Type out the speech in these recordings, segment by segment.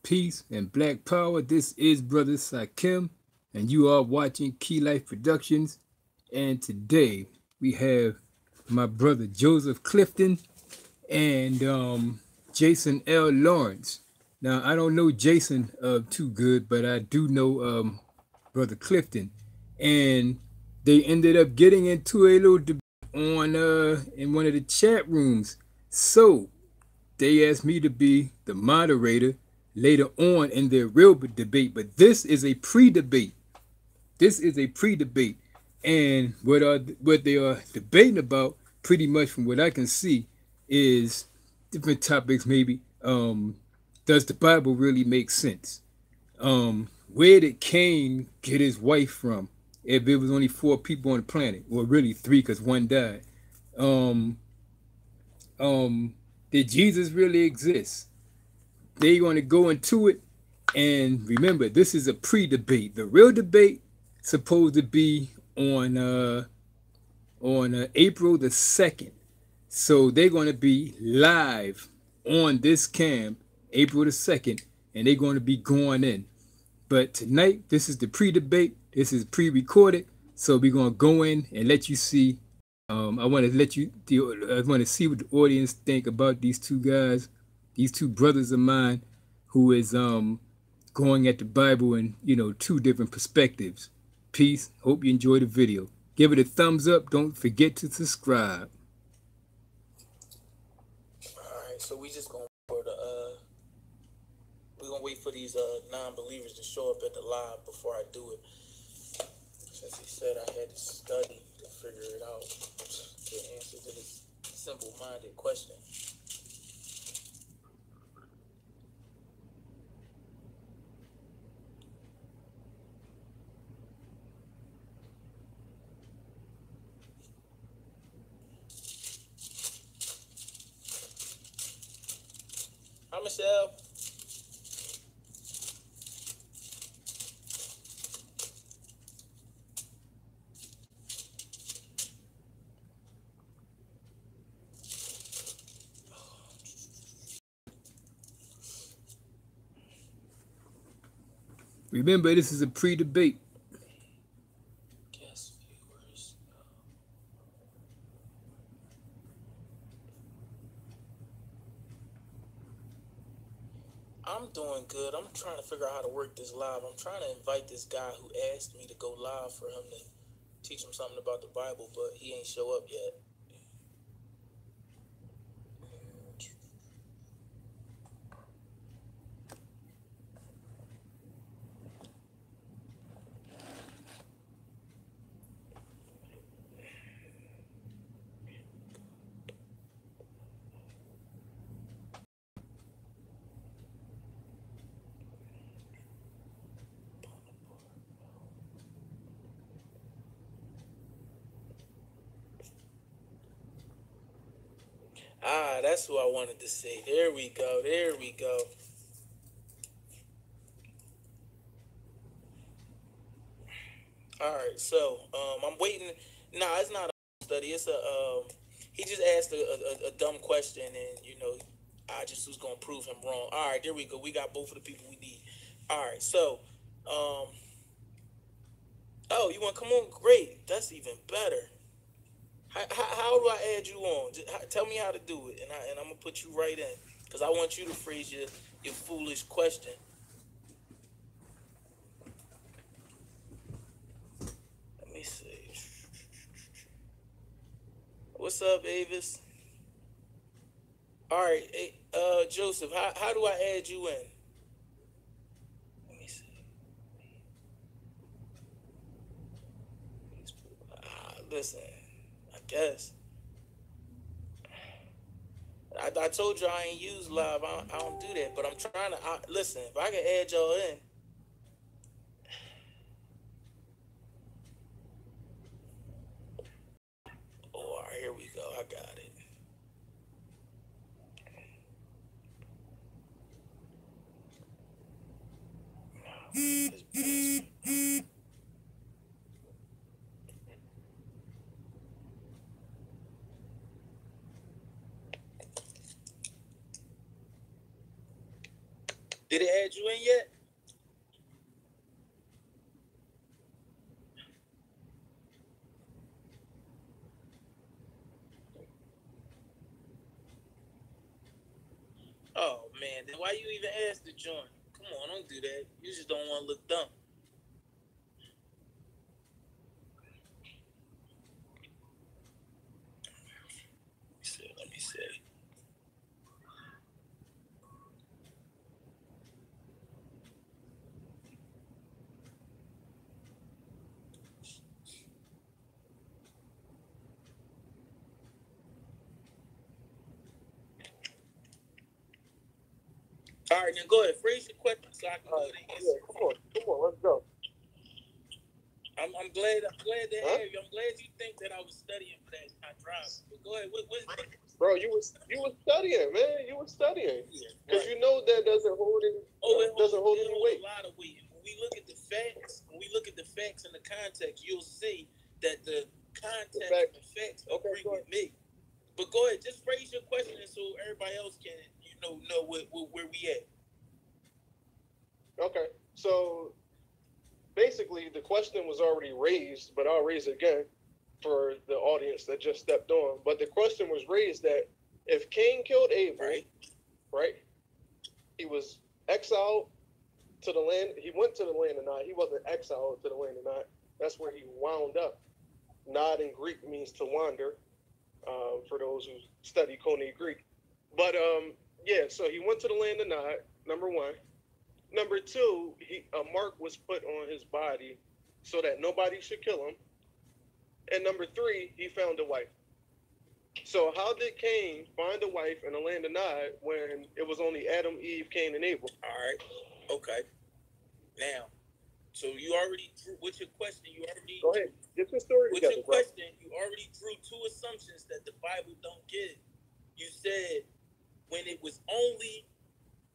peace, and black power. This is Brother Sakim, and you are watching Key Life Productions. And today we have my brother Joseph Clifton and Jason L. Lawrence. Now, I don't know Jason too good, but I do know Brother Clifton. And they ended up getting into a little debate on in one of the chat rooms. So they asked me to be the moderator later on in their real debate, but this is a pre-debate. This is a pre-debate, and what they are debating about, pretty much from what I can see, is different topics. Maybe does the Bible really make sense? Where did Cain get his wife from? If it was only 4 people on the planet, or really 3, because 1 died. Um, did Jesus really exist? They're going to go into it, and remember, this is a pre-debate. The real debate supposed to be on April the 2nd. So they're going to be live on this cam April the 2nd, and they're going to be going in. But tonight, this is the pre-debate. This is pre-recorded, so we're going to go in and let you see. I want to see what the audience think about these 2 guys, these 2 brothers of mine, who is going at the Bible in 2 different perspectives. Peace. Hope you enjoy the video. Give it a thumbs up. Don't forget to subscribe. All right, so we just gonna wait for these non-believers to show up at the live before I do it. Since he said I had to study to figure it out, the answer to this simple-minded question. Hi, Michelle. Remember, this is a pre-debate. Guess viewers. I'm doing good. I'm trying to figure out how to work this live. I'm trying to invite this guy who asked me to go live for him to teach him something about the Bible, but he ain't show up yet. Ah, that's who I wanted to say. There we go. There we go. All right, so I'm waiting. Nah, it's not a study. It's a he just asked a dumb question, and I just was gonna prove him wrong. All right, there we go. We got both of the people we need. All right, so oh, you want to come on? Great, that's even better. How do I add you on? Tell me how to do it, and I'm gonna put you right in because I want you to phrase your foolish question. Let me see. What's up, Avis? All right, hey, Joseph, how do I add you in? Let me see. Listen, I guess. I told you I ain't use live. I don't do that, but I'm trying to. Listen, if I can add y'all in. Oh, all right, here we go. I got it. Did it add you in yet? Oh man, then why you even ask to join? Come on, don't do that. You just don't want to look dumb. Let me see. All right, now go ahead. Phrase your question so I can go to the answer. Yeah, come on, let's go. I'm glad to have you. I'm glad you think that I was studying for that. I drive. But go ahead. What Bro, you was studying, man. You were studying. Because right. you know that doesn't hold any weight. A lot of weight. When we look at the facts, and the context, you'll see that the context and the facts agree with me. But go ahead, just phrase your question so everybody else can, know where we at. Okay, so basically the question was already raised, but I'll raise it again for the audience that just stepped on. But the question was raised that if Cain killed Abel, right, he was exiled to the land. He went to the land of Nod. He wasn't exiled to the land of Nod. That's where he wound up. Nod in Greek means to wander, for those who study Koine Greek. But yeah, so he went to the land of Nod, number one. Number two, a mark was put on his body so that nobody should kill him. And number three, he found a wife. So how did Cain find a wife in the land of Nod when it was only Adam, Eve, Cain, and Abel? All right. Okay. Now, so you already drew, with your question, Go ahead. Get your story with together, your question, you already drew two assumptions that the Bible don't give. You said when it was only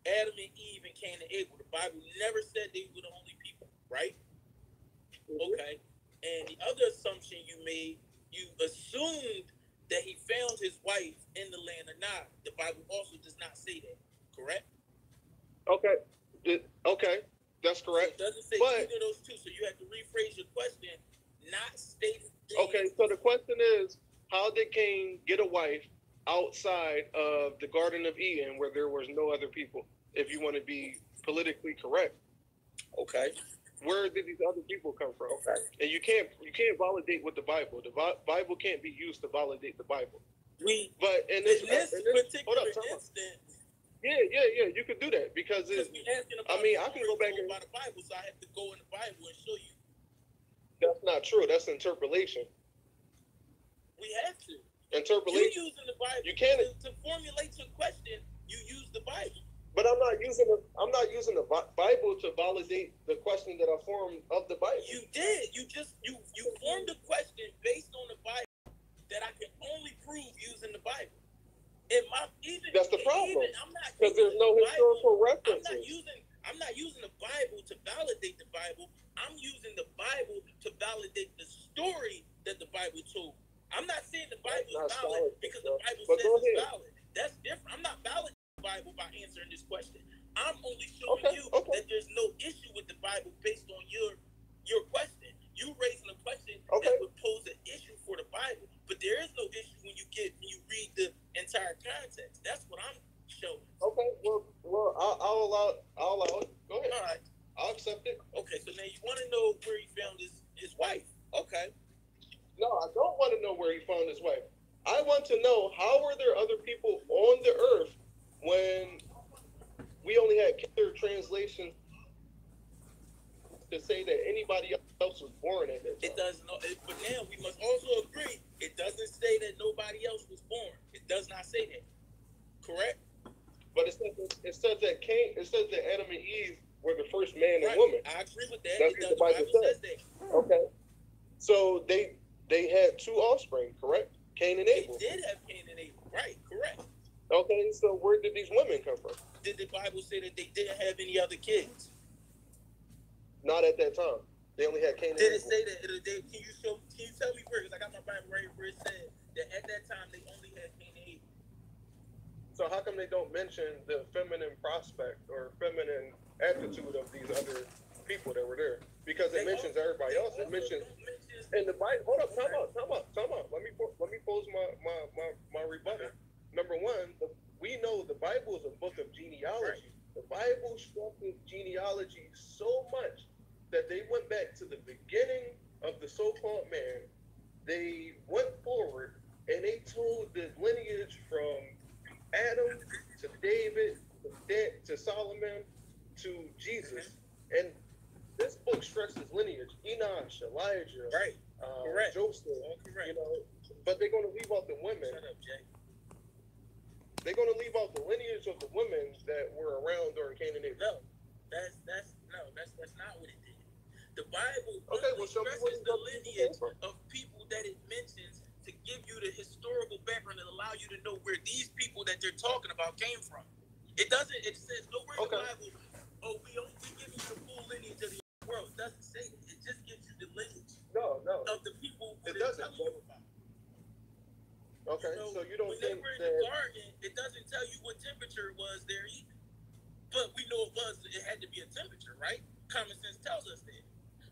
Adam and Eve and Cain and Abel, the Bible never said they were the only people, right? Mm-hmm. Okay. And the other assumption you made, you assumed that he found his wife in the land of Nod. The Bible also does not say that, correct? Okay. Okay. That's correct. So it doesn't say either of those two, so you have to rephrase your question, not state. Okay, so the question is, how did Cain get a wife outside of the Garden of Eden where there was no other people, if you want to be politically correct? Okay. Where did these other people come from? Okay. And you can't validate with the Bible. The Bible can't be used to validate the Bible. But in this particular instance, yeah, you could do that because I can go back and by the Bible, so I have to go in the Bible and show you. That's not true. That's interpolation. We have to. Interpolation. You using the Bible. You can't to formulate your question. You use the Bible. But I'm not using the Bible to validate the question that I formed of the Bible. You did. You formed a question based on the Bible that I can only prove using the Bible. That's the problem. Because there's no historical references. I'm not using the Bible to validate the Bible. I'm using the Bible to validate the story that the Bible told. I'm not saying the Bible is valid because the Bible says it's valid. That's different. I'm not validating the Bible by answering this question. I'm only showing you that there's no issue with the Bible based on your question. You raising a question that would pose an issue for the Bible, but there is no issue when you read the entire context. That's what I'm showing. Okay, well, I'll allow it. Go ahead. All right, I'll accept it. Okay, so now you want to know where he found his wife. Okay. No, I don't want to know where he found his wife. I want to know how were there other people on the earth when we only had clear translation to say that anybody else was born at that time. It doesn't. But now we must also agree. It doesn't say that nobody else was born. It does not say that. Correct. But it says that Cain. It says that Adam and Eve were the first man and woman. I agree with that. That's what the Bible says that. Okay. So they had two offspring, correct? Cain and Abel. They did have Cain and Abel. Right. Correct. Okay. So where did these women come from? Did the Bible say that they didn't have any other kids? Not at that time. They only had Cain and Abel. Did it say that? Can you tell me where? Because I got my Bible right here where it said that at that time they only had Cain and Abel. So how come they don't mention the feminine prospect or feminine feminine aptitude of these other people that were there, because it mentions everybody else. It mentions in the Bible. Hold up, time out. Let me pose my rebuttal. Number one, we know the Bible is a book of genealogy. The Bible structures genealogy so much that they went back to the beginning of the so-called man. They went forward and they told the lineage from Adam to David to Solomon to Jesus. And this book stresses lineage: Enosh, Elijah, Joseph. You know, but they're going to leave out the women. Shut up, Jay. They're going to leave out the lineage of the women that were around during Cain and Abel. No, that's not what it did. The Bible stresses the lineage of people that it mentions to give you the historical background and allow you to know where these people that they're talking about came from. It doesn't. It says nowhere in the Bible, "Oh, we give you the full lineage of the world." It doesn't say that. It just gives you the lineage of the people that they're telling you about. Okay, so you don't when think they were in that the garden, it doesn't tell you what temperature it was there either. But we know it had to be a temperature, right? Common sense tells us that.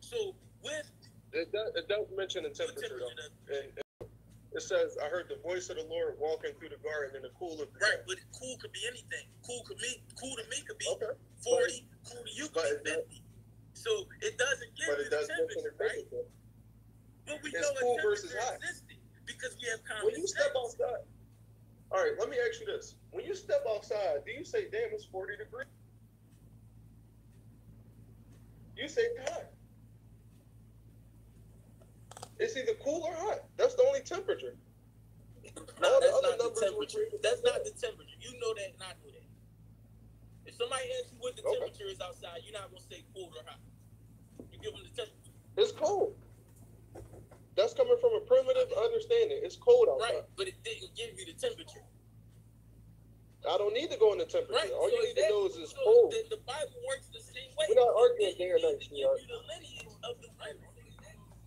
So with it does mention the temperature though. And it says, "I heard the voice of the Lord walking through the garden in the cool of the day." Right, but cool could be anything. Cool to me could be 40. Cool to you could be 50. So it doesn't give you the temperature, right? But we know cool a versus temperature hot. existed because we have common When you sense. step outside, all right, let me ask you this: when you step outside, do you say, "Damn, it's 40 degrees"? You say hot. It's either cool or hot. That's the only temperature. No, that's not the temperature. That's not the temperature. You know that, and I know that. If somebody asks you what the temperature is outside, you're not gonna say cold or hot. You give them the temperature. It's cold. That's coming from a primitive understanding. It's cold outside. Right, but it didn't give you the temperature. I don't need to go in the temperature. Right. All you need to know is it's so cold. The Bible works the same way. We're not arguing day or night, It gives you the lineage of the women.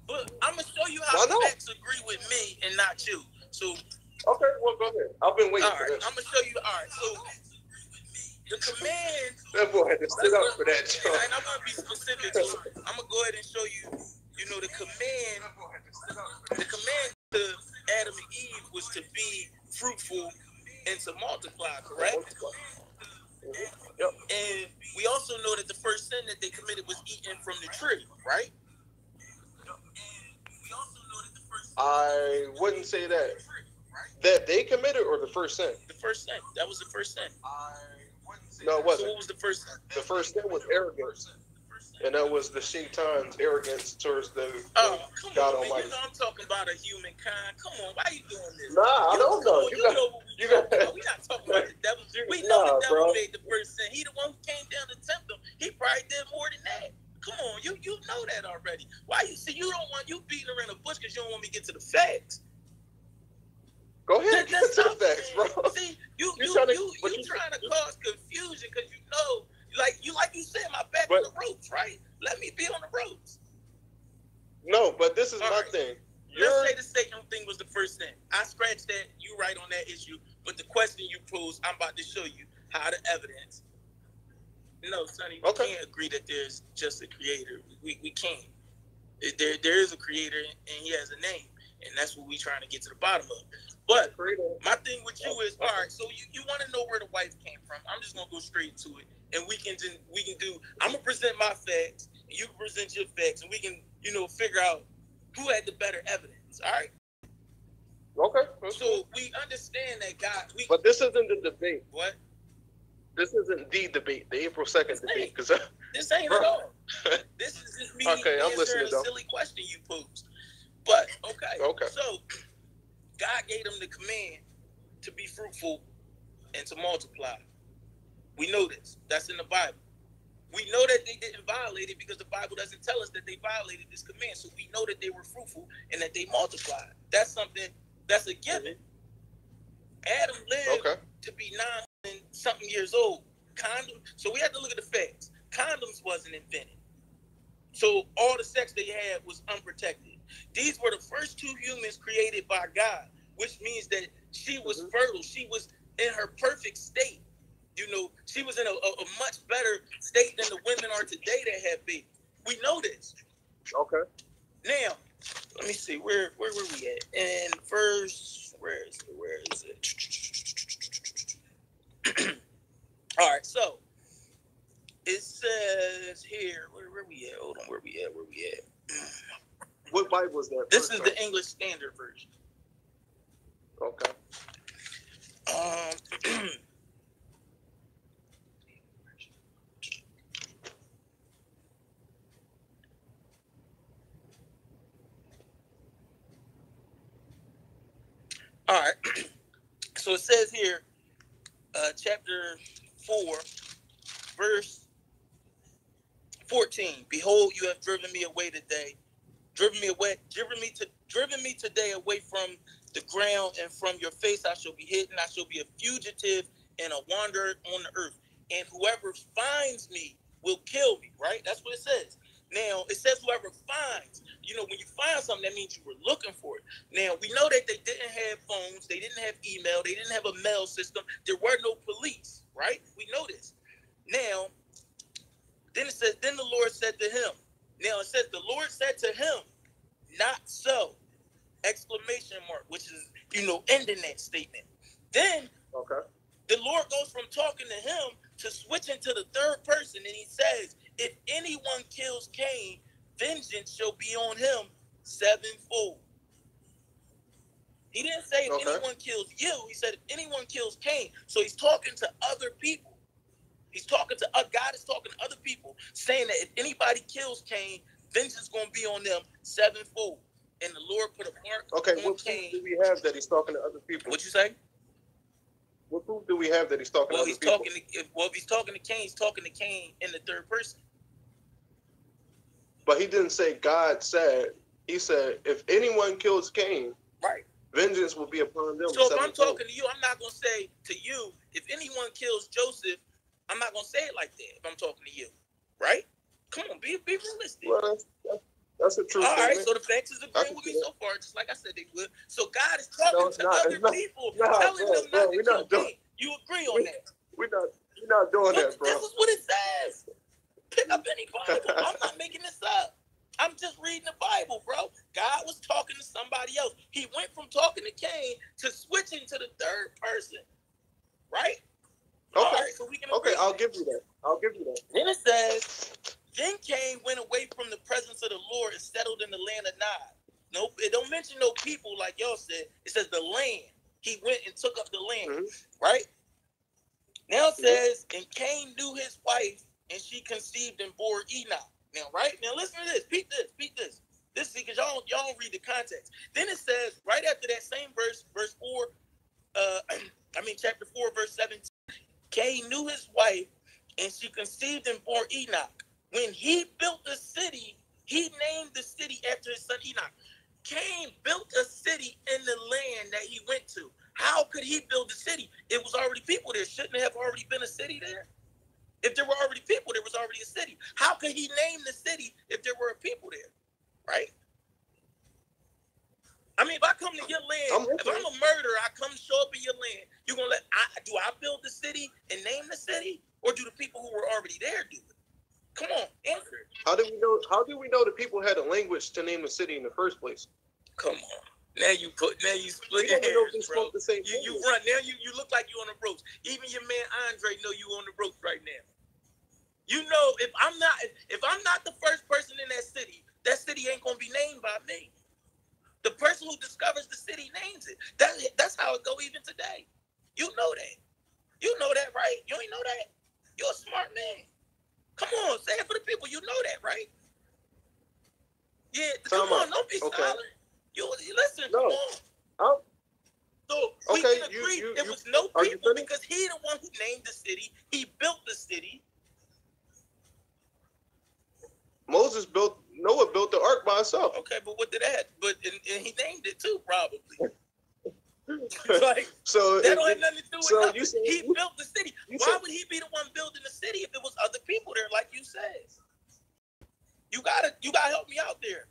But I'm gonna show you how facts agree with me and not you. So okay, well go ahead. I've been waiting for this. I'm gonna show you. All right, so the command. That boy had to sit up for that. And I'm gonna be specific. So I'm gonna go ahead and show you. You know, the command to Adam and Eve was to be fruitful and to multiply, correct? Yep. And we also know that the first sin that they committed was eating from the tree, right? I wouldn't say that. That they committed or the first sin? The first sin. That was the first sin. No, it wasn't. So what was the first sin? The first sin was arrogance. And that was the Shaitan's arrogance towards the God Almighty. You know I'm talking about a humankind. Come on, why are you doing this? Nah, I don't know. You know what we talking about. We're not talking about the devil. We know the devil made the first sin. He the one who came down to tempt him. He probably did more than that. Come on, you know that already. Why you don't want you beating around the bush because you don't want me to get to the facts. Go ahead, get to the facts, bro. See, you trying to cause confusion because you know, like you said, my back on the ropes, right? Let me be on the ropes. No, but this is my thing. Let's say the Satan thing was the first thing. I scratched that. You right on that issue. But the question you posed, I'm about to show you how the evidence. No, Sonny, we can't agree that there's just a creator. We can't. There is a creator, and he has a name, and that's what we're trying to get to the bottom of. But my thing with you is, all right, so you want to know where the wife came from. I'm just going to go straight to it, and we can do, I'm going to present my facts, and you can present your facts, and we can, figure out who had the better evidence, all right? Okay. So we understand that God... But this isn't the debate. What? This isn't the debate, the April 2nd debate. Cause this ain't at all. This is just me answering a silly question you posed. But, okay. So, God gave them the command to be fruitful and to multiply. We know this. That's in the Bible. We know that they didn't violate it because the Bible doesn't tell us that they violated this command. So we know that they were fruitful and that they multiplied. That's something that's a given. Adam lived to be 900-something years old. So we have to look at the facts. Condoms wasn't invented. So all the sex they had was unprotected. These were the first two humans created by God, which means that she was fertile. She was in her perfect state. You know, she was in a much better state than the women are today that have babies. We know this. Okay. Now, let me see. Where were we at? And first, where is it? All right, so it says here, where we at? Hold on, where we at? What Bible was that? This is the English Standard Version. Okay. All right. So it says here, chapter 4, verse 14. Behold, you have driven me away today. Driven me today away from the ground, and from your face I shall be hidden. I shall be a fugitive and a wanderer on the earth. And whoever finds me will kill me, right? That's what it says. Now, it says whoever finds. You know, when you find something, that means you were looking for it. Now, we know that they didn't have phones. They didn't have email. They didn't have a mail system. There were no police, right? We know this. Now, then it says, then the Lord said to him. Now, it says the Lord said to him, not so, exclamation mark, which is, you know, ending that statement. Then, okay, the Lord goes from talking to him to switching to the third person, and he says, if anyone kills Cain, vengeance shall be on him sevenfold. He didn't say if anyone kills you. He said if anyone kills Cain. So he's talking to other people. He's talking to God is talking to other people, saying that if anybody kills Cain, vengeance is going to be on them sevenfold. And the Lord put a mark on Cain. What proof do we have that he's talking to other people? What you say? What proof do we have that he's talking to other people? If he's talking to Cain, he's talking to Cain in the third person. But he didn't say God said. He said, if anyone kills Cain, right, vengeance will be upon them. So if I'm talking to you, I'm not going to say to you, if anyone kills Joseph, I'm not going to say it like that if I'm talking to you. Right? Come on, be realistic. Well, that's a true All statement. right, so the facts is agreeing with me so far, just like I said they would. So God is talking to other people, telling them not to kill Cain. You agree on that? We're not doing that, bro. This is what it says. Pick up any Bible. I'm not making this up. I'm just reading the Bible, bro. God was talking to somebody else. He went from talking to Cain to switching to the third person. Right? Okay. All right, so we can agree. I'll give you that. Then it says, then Cain went away from the presence of the Lord and settled in the land of Nod. No, it don't mention no people like y'all said. It says the land. He went and took up the land. Right? Now it says, and Cain knew his wife, and she conceived and bore Enoch. Now, right? Now, listen to this. Peep this. This is because y'all don't read the context. Then it says, right after that same verse 4, chapter 4, verse 17, Cain knew his wife, and she conceived and bore Enoch. When he built the city, he named the city after his son Enoch. Cain built a city in the land that he went to. How could he build a city? It was already people there. Shouldn't there have already been a city there? If there were already people, there was already a city. How could he name the city if there were people there? Right? I mean, if I come to your land, if I'm a murderer, I come show up in your land, you're going to do I build the city and name the city? Or do the people who were already there do it? Come on, answer it. How do we know the people had a language to name a city in the first place? Come on. Now you split your hairs, bro. You run. Now you look like you on the ropes. Even your man Andre know you on the ropes right now. You know, if I'm not the first person in that city ain't gonna be named by me. The person who discovers the city names it. That's how it go even today. You know that. You know that, right? You ain't know that? You're a smart man. Come on, say it for the people. You know that, right? Yeah, come on, don't be silent. You listen, come on. So we can agree it was no people because he the one who named the city. He built the city. Noah built the ark by himself. Okay, but what did that? And he named it too, probably. So that don't have nothing to do with nothing. He built the city. Why would he be the one building the city if it was other people there, like you said? You gotta help me out there.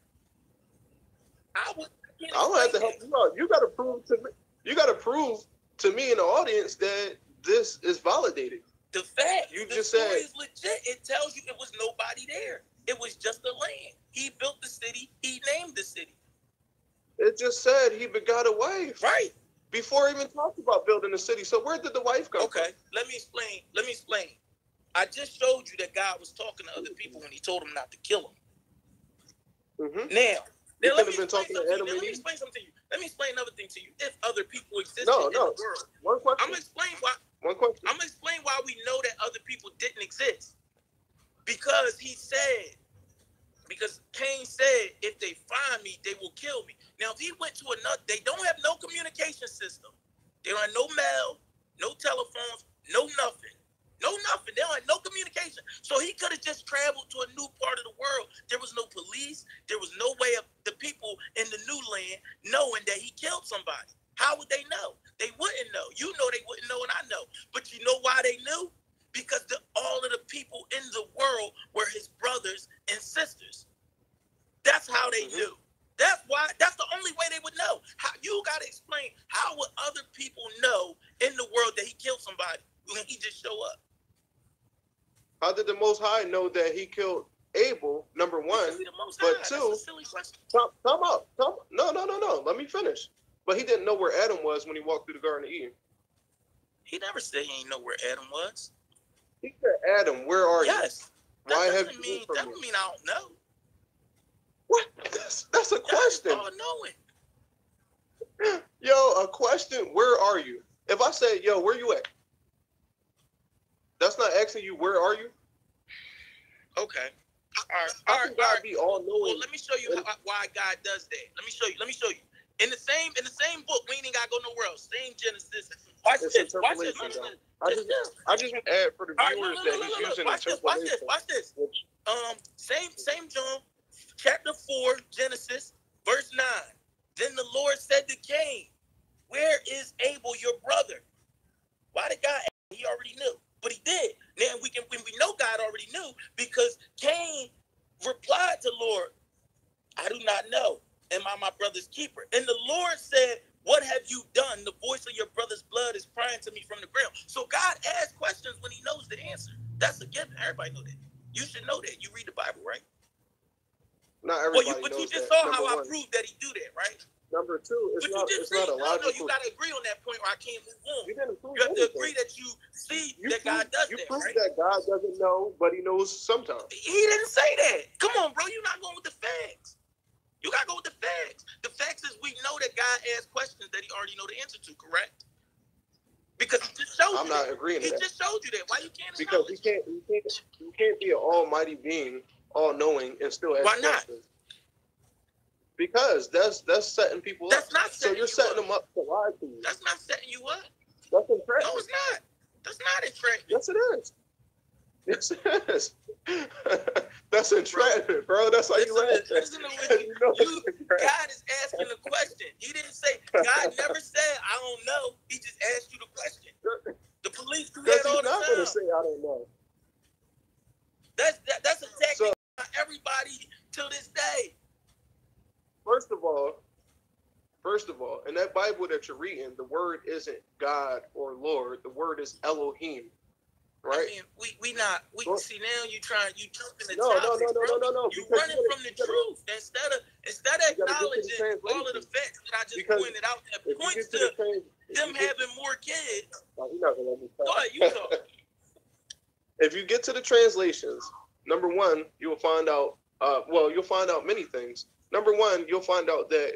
I don't have to help you out. You gotta prove to me. You gotta prove to me in the audience that this is validated. The fact, You the just story said is legit. It tells you it was nobody there. It was just the land. He built the city. He named the city. it just said he begot a wife. Right. Before he even talked about building a city. So where did the wife come from? Okay. Let me explain. I just showed you that God was talking to other people when he told them not to kill them. Mm-hmm. Now let me explain something to you. Let me explain something to you. Let me explain another thing to you. If other people existed in the world. One question. I'm gonna explain why. One question. I'm gonna explain why we know that other people didn't exist. Because Cain said, if they find me, they will kill me. Now, if he went to another, they don't have no communication system. They don't have no mail, no telephones, no nothing. No nothing. They don't have no communication. So he could have just traveled to a new part of the world. There was no police. There was no way of the people in the new land knowing that he killed somebody. How would they know? They wouldn't know. You know they wouldn't know, and I know. But you know why they knew? Because all of the people in the world were his brothers and sisters. That's how they knew. That's the only way they would know. How you gotta explain, how would other people know in the world that he killed somebody when he just show up? How did the Most High know that he killed Abel, number one? But two, that's a silly question. Come up. No. Let me finish. But he didn't know where Adam was when he walked through the Garden of Eden. He never said he ain't know where Adam was. He said, Adam, where are you? Yes. Why that have doesn't you mean that don't mean I don't know. What? That's a question. All knowing. Yo, a question. Where are you? If I say, yo, where you at? That's not asking you, where are you? Okay. All right. God be all knowing. Well, let me show you why God does that. Let me show you. In the same book, we ain't gotta go nowhere else. Same Genesis. Watch this. I just want to add for the viewers that he's using interpolation. Watch this. Same John, chapter 4, Genesis, verse 9. Then the Lord said to Cain, where is Abel, your brother? Why did God ask? He already knew, but he did. Now we know God already knew because Cain replied to Lord, I do not know. Am I my brother's keeper? And the Lord said, what have you done? The voice of your brother's blood is crying to me from the ground. So God asks questions when he knows the answer. That's a given. Everybody know that. You should know that. You read the Bible, right? Not everybody but you knows just that. saw how I proved that he do that, right? Number two, it's not a logical. No, you got to agree on that point or I can't move on. You didn't prove You have to anything. agree that you see that God does that, right? You proved that God doesn't know, but he knows sometimes. He didn't say that. Come on, bro. You're not going with the facts. You got to go with the facts. The facts is we know that God asks questions that he already know the answer to, correct? Because he just showed you. I'm not agreeing with that. He just showed you that. Why you can't Because you can't be an almighty being, all-knowing, and still ask questions. Because that's setting people up. That's not setting you're setting them up to lie to you. That's not setting you up. That's entrapment. No, it's not. That's not entrapment. Yes, it is. Yes, it is. That's entrapment, bro. That's how you laugh. Listen to what God is asking a question. He didn't say, God never said, I don't know. He just asked you the question. The police do that all the time. He's not going to say, I don't know. That's a technique by everybody till this day. First of all, in that Bible that you're reading, the word isn't God or Lord. The word is Elohim, right? I mean, see now you jumping the topic. No. You running from the truth instead of acknowledging all of the facts that I just pointed out that points to them having more kids. You're not gonna let me talk. Go ahead, you talk. If you get to the translations, number one, you'll find out. You'll find out many things. Number one, you'll find out that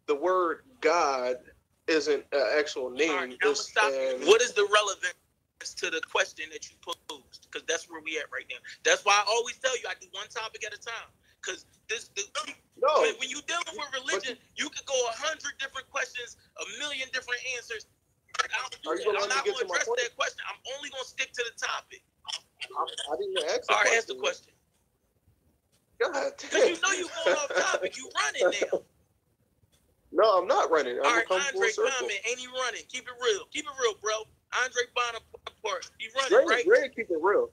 the word God isn't an actual name. All right, what is the relevance to the question that you posed? Because that's where we at right now. That's why I always tell you I do one topic at a time. Because when you dealing with religion, you could go 100 different questions, 1,000,000 different answers. I don't do that. I'm not going to address that question. I'm only going to stick to the topic. I didn't even ask. All right, ask the question. God damn. Because you know you going off topic. You running now. No, I'm not running. All right, Andre, comment. Ain't he running? Keep it real. Keep it real, bro. Andre Bonaparte. He running, right? Dre keep it real.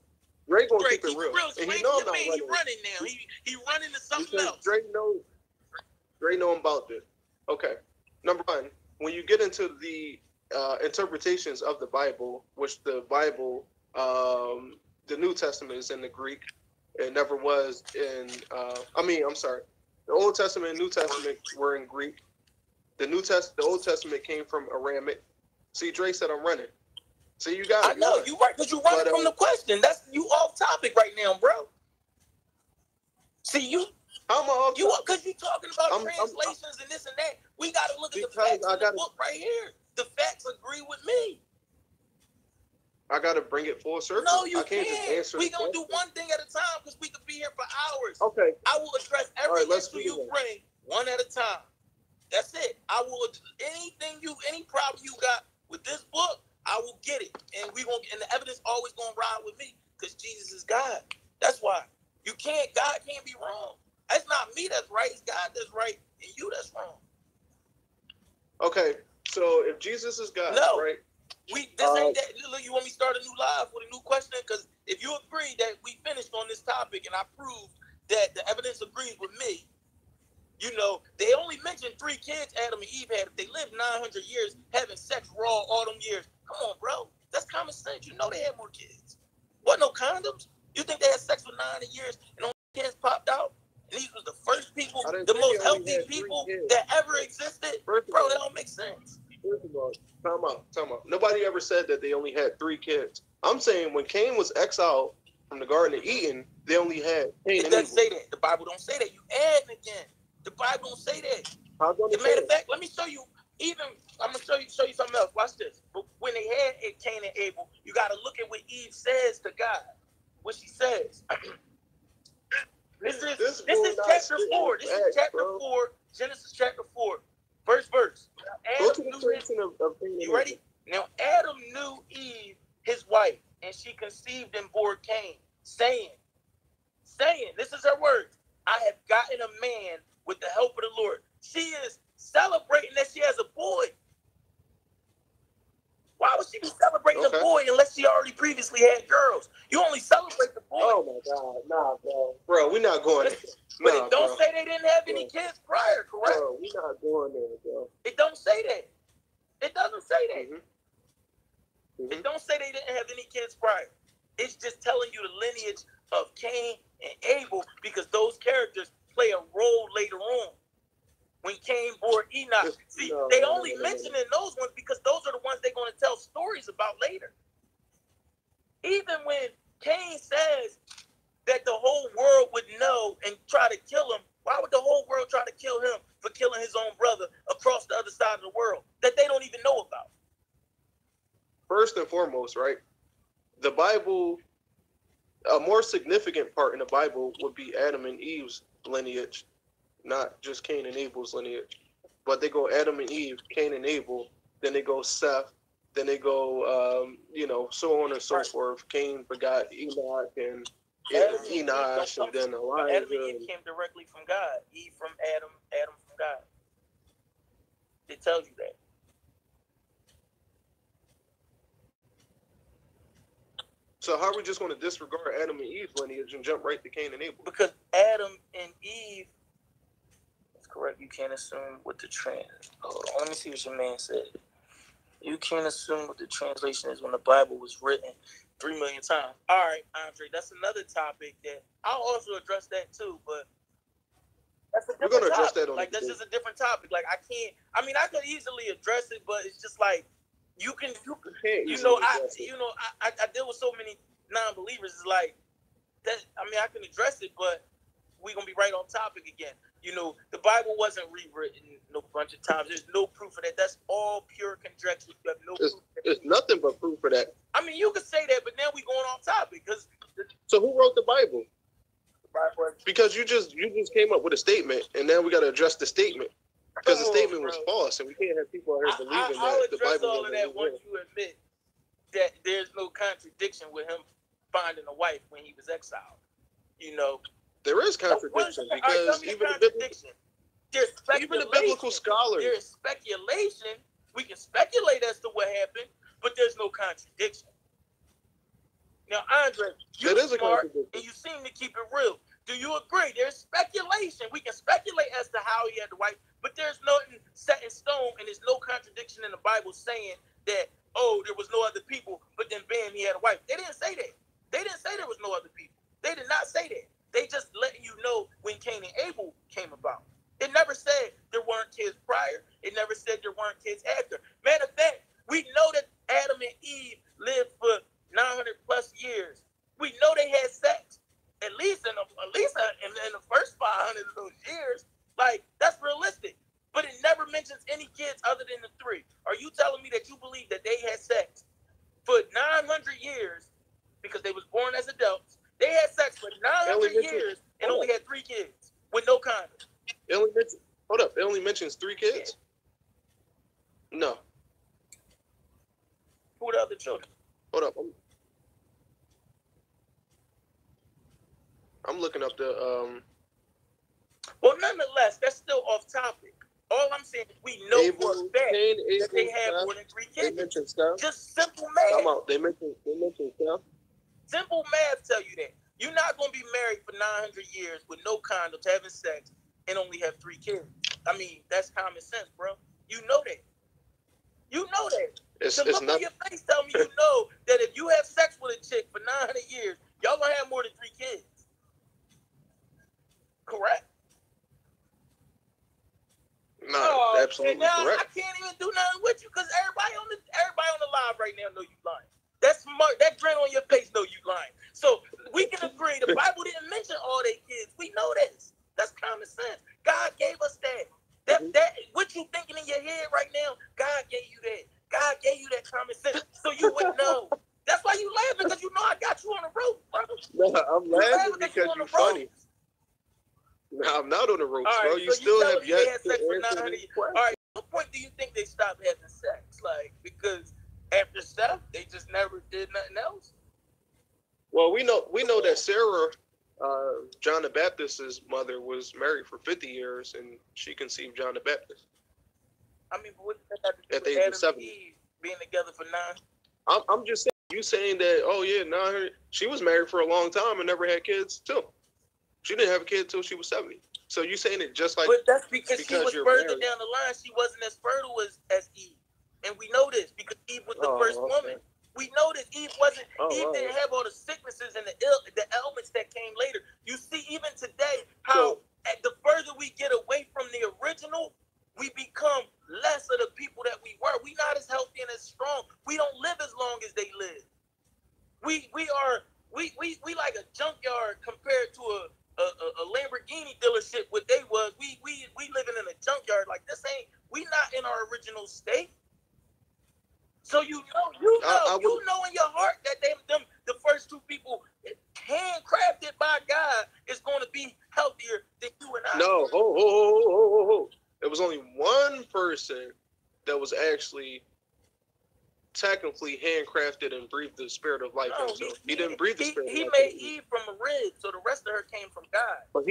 Dre gonna keep it real. And he know I'm not running. He running now. He running to something else. Dre know about this. Okay. Number one, when you get into the interpretations of the Bible, which the Bible The New Testament is in the Greek. It never was in. I'm sorry. The Old Testament and New Testament were in Greek. The Old Testament came from Aramaic. See, Dre said I'm running. See, you got it. I know you right, because you running from the question. That's you off topic right now, bro. See you. How am I off topic? Because you talking about translations and this and that. We got to look at the facts in the book right here. The facts agree with me. I got to bring it full circle. No, you I can't. Just answer we going to do one thing at a time because we could be here for hours. Okay. I will address every issue you bring one at a time. That's it. I will, any problem you got with this book, I will get it. And and the evidence always going to ride with me because Jesus is God. That's why. God can't be wrong. It's not me that's right. It's God that's right. And you that's wrong. Okay. So if Jesus is God, right? This ain't that. Look, you want me to start a new live with a new question? Because if you agree that we finished on this topic and I proved that the evidence agrees with me, they only mentioned 3 kids Adam and Eve had. If they lived 900 years having sex raw all them years, come on, bro. That's common sense. You know they had more kids. Wasn't no condoms. You think they had sex for 900 years and only kids popped out? And these was the first people, the most healthy people that ever existed? Bro, that don't make sense. First of all, time out. Nobody ever said that they only had 3 kids. I'm saying when Cain was exiled from the Garden of Eden, they only had Cain. It doesn't say that. The Bible don't say that. You adding again. The Bible don't say that. As a matter of fact, let me show you. I'm gonna show you something else. Watch this. But when they had Cain and Abel, you got to look at what Eve says to God. What she says. This is chapter 4. This is chapter 4. Genesis chapter 4. First verse. Go to the creation of Cain. You ready? Now Adam knew Eve, his wife, and she conceived and bore Cain, saying, this is her words, I have gotten a man with the help of the Lord. She is celebrating that she has a boy. Why would she be celebrating a boy unless she already previously had girls? You only celebrate the boy. Oh my God, nah, bro. Bro, we're not going there. But it don't say they didn't have any kids prior, correct? Bro, we're not going there, bro. It don't say that. It doesn't say that. Mm-hmm. It don't say they didn't have any kids prior. It's just telling you the lineage of Cain and Abel because those characters play a role later on. When Cain bore Enoch. They only mention in those ones because those are the ones they're going to tell stories about later. Even when Cain says that the whole world would know and try to kill him, why would the whole world try to kill him for killing his own brother across the other side of the world that they don't even know about? First and foremost, right? The Bible, a more significant part in the Bible would be Adam and Eve's lineage. Not just Cain and Abel's lineage, but they go Adam and Eve, Cain and Abel, then they go Seth, then they go, so on and so forth. Cain begot Enoch and Enosh, and then Elijah. Adam and Eve came directly from God. Eve from Adam, Adam from God. It tells you that. So how are we just going to disregard Adam and Eve's lineage and jump right to Cain and Abel? Because Adam and Eve. Correct. You can't assume what the Hold on, let me see what your man said. You can't assume what the translation is when the Bible was written 3 million times. All right, Andre, that's another topic that I'll also address that too, but that's a different topic. Address that on that's just a different topic. Like I could easily address it, but it's just like I deal with so many non-believers. It's like that. I can address it, but we're gonna be right on topic again. The Bible wasn't rewritten no bunch of times. There's no proof of that. That's all pure conjecture. You have no proof. There's nothing but proof for that. You could say that, but now we're going off topic. So who wrote the Bible? Because you just came up with a statement, and now we got to address the statement. Because the statement was false, and we can't have people out here believing that the Bible all of that once you admit that there's no contradiction with him finding a wife when he was exiled. There is contradiction because even the biblical scholars. There is speculation. We can speculate as to what happened, but there's no contradiction. Now, Andre, you're smart and you seem to keep it real. Do you agree? There's speculation. We can speculate as to how he had the wife, but there's nothing set in stone, and there's no contradiction in the Bible saying that, there was no other people, but then bam, he had a wife. They didn't say We know they had sex at least in the first 500 of those years. Like, that's realistic. But it never mentions any kids other than the 3. Are you telling me that you believe that they had sex for 900 years because they was born as adults? They had sex for 900 years and only had 3 kids with no condom. It only mentions 3 kids? Yeah. No. Who are the other children? Hold up. I'm looking up the Well, nonetheless, that's still off topic. All I'm saying is we know for a fact that they have more than 3 kids. They mentioned stuff. Just simple math. They mentioned stuff. Simple math tell you that. You're not going to be married for 900 years with no condoms, having sex, and only have 3 kids. I mean, that's common sense, bro. You know that. You know that. It's look not... on your face tell me you know that if you have sex with a chick for 900 years, y'all going to have more than 3 kids. Correct? No, absolutely correct. I can't even do nothing with you because everybody on the live right now know you lying. That's smart. That grin on your face know you lying. So we can agree the Bible didn't mention all their kids. We know this. That's common sense. God gave us that. That what you thinking in your head right now, God gave you that. God gave you that common sense so you would know. That's why you laughing, because you know I got you on the rope, bro. No, I'm laughing because you're funny. No, I'm not on the ropes, bro. You still have yet to answer this question. All right, what point do you think they stopped having sex? Like, because after stuff, they just never did nothing else? Well, we know that Sarah, John the Baptist's mother, was married for 50 years, and she conceived John the Baptist. I mean, but what did that have to do at the with age Adam of 7? and Eve being together for 9? I'm just saying, you saying that, oh yeah, she was married for a long time and never had kids too. She didn't have a kid until she was 70. So you saying it just like... But that's because she was further married. down the line. She wasn't as fertile as Eve. And we know this because Eve was the first woman. We know this. Eve didn't have all the sicknesses and the ailments that came later. You see, even today, how the further we get away from the original, we become less of the people that we were. We not as healthy and as strong. We don't live as long as they live. We like a junkyard compared to a Lamborghini dealership. What they was, we living in a junkyard. Like, this ain't, we not in our original state. So you know in your heart that the first 2 people handcrafted by God is going to be healthier than you and I. No, ho. There was only one person that was actually technically handcrafted and breathed the spirit of life into. He didn't breathe the spirit of life. He made Eve from a rib, so the rest of her came from God. But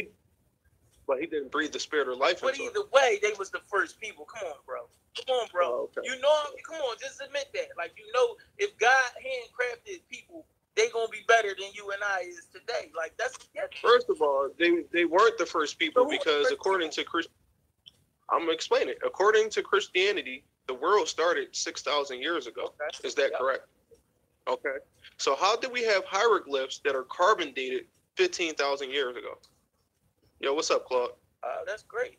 he didn't breathe the spirit of life into. But either way, they was the first people. Come on, bro. Oh, okay. You know, come on, just admit that. Like, you know, if God handcrafted people, they gonna be better than you and I is today. Like, that's... First of all, they weren't the first people, because according to I'm gonna explain it. According to Christianity, the world started 6,000 years ago. Okay. Is that correct? Okay. So how did we have hieroglyphs that are carbon dated 15,000 years ago? Yo, what's up, Claude? That's great.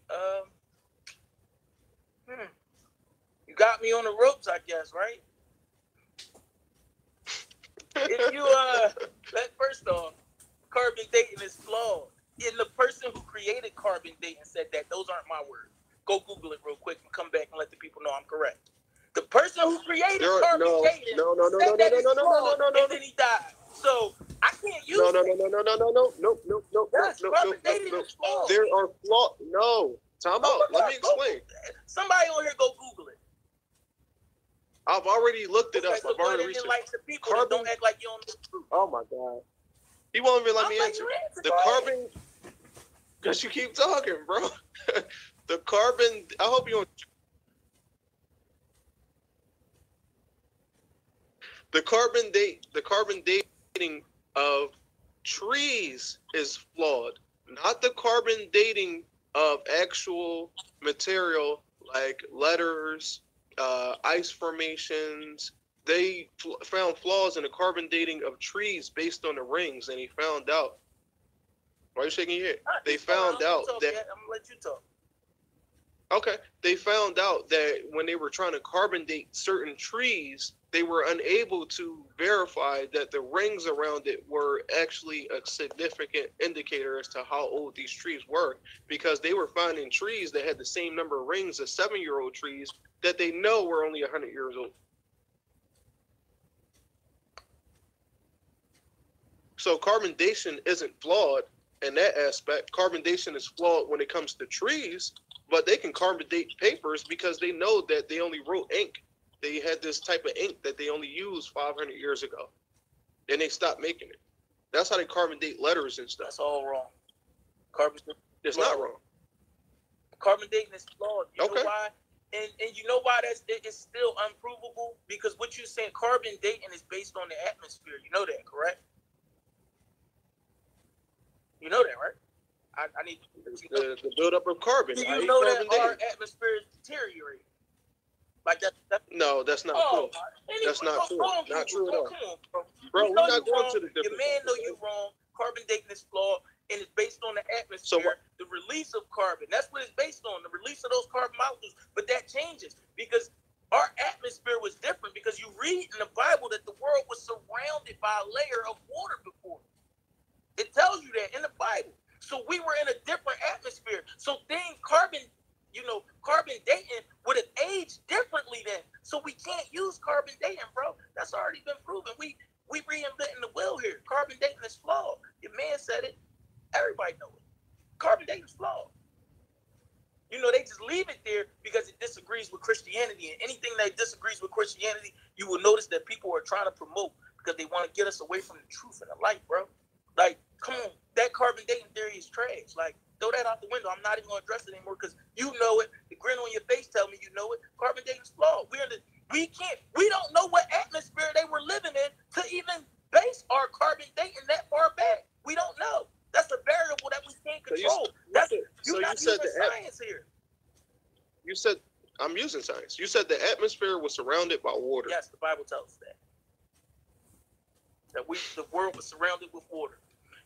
You got me on the ropes, I guess, right? If you first off, carbon dating is flawed. And the person who created carbon dating said that. Those aren't my words. Go Google it real quick and come back and let the people know I'm correct. The person who created carbon dating said that it's flawed, and then he died. So I can't use it. No. Carbon dating is flawed. There are flaws. No. Time out. Let me explain. Somebody on here go Google it. I've already looked it up. I've already researched. Like the people that don't act like you don't know the truth. Oh my God. He won't even let me answer. The carbon, because you keep talking, bro. The carbon, I hope you don't. The carbon dating of trees is flawed. Not the carbon dating of actual material like letters, ice formations. They found flaws in the carbon dating of trees based on the rings, and he found out. Why are you shaking your head? They found out that... I'm gonna let you talk. Okay. They found out that when they were trying to carbon date certain trees, they were unable to verify that the rings around it were actually a significant indicator as to how old these trees were, because they were finding trees that had the same number of rings as 7-year-old trees that they know were only 100 years old. So carbon dating isn't flawed in that aspect. Carbon dating is flawed when it comes to trees, but they can carbon date papers because they know that they only wrote ink. They had this type of ink that they only used 500 years ago, and they stopped making it. That's how they carbon date letters and stuff. That's all wrong. Carbon It's not wrong. Carbon dating is flawed. You Okay. know why? And you know why it's still unprovable? Because what you're saying, carbon dating is based on the atmosphere. You know that, correct? You know that, right? I need the buildup of carbon. Do you know that our atmosphere is deteriorating? Like that? No, that's not true. That's not true. Not true at all. Come on, bro. Bro, we're not going to the different. Your man know you wrong. Carbon dating is flawed, and it's based on the atmosphere, the release of carbon. That's what it's based on, the release of those carbon molecules. But that changes because our atmosphere was different, because you read in the Bible that the world was surrounded by a layer of water before. It tells you that in the Bible. So we were in a different atmosphere. So carbon dating would have aged differently then. So we can't use carbon dating, bro. That's already been proven. We reinventing the wheel here. Carbon dating is flawed. Your man said it. Everybody know it. Carbon dating is flawed. You know, they just leave it there because it disagrees with Christianity. And anything that disagrees with Christianity, you will notice that people are trying to promote because they want to get us away from the truth and the light, bro. Like, come on, that carbon dating theory is trash. Like, throw that out the window. I'm not even going to address it anymore because you know it. The grin on your face tell me you know it. Carbon dating is flawed. We don't know what atmosphere they were living in to even base our carbon dating that far back. We don't know. That's a variable that we can't control. You're not using science here. You said, I'm using science. You said the atmosphere was surrounded by water. Yes, the Bible tells us that. The world was surrounded with water.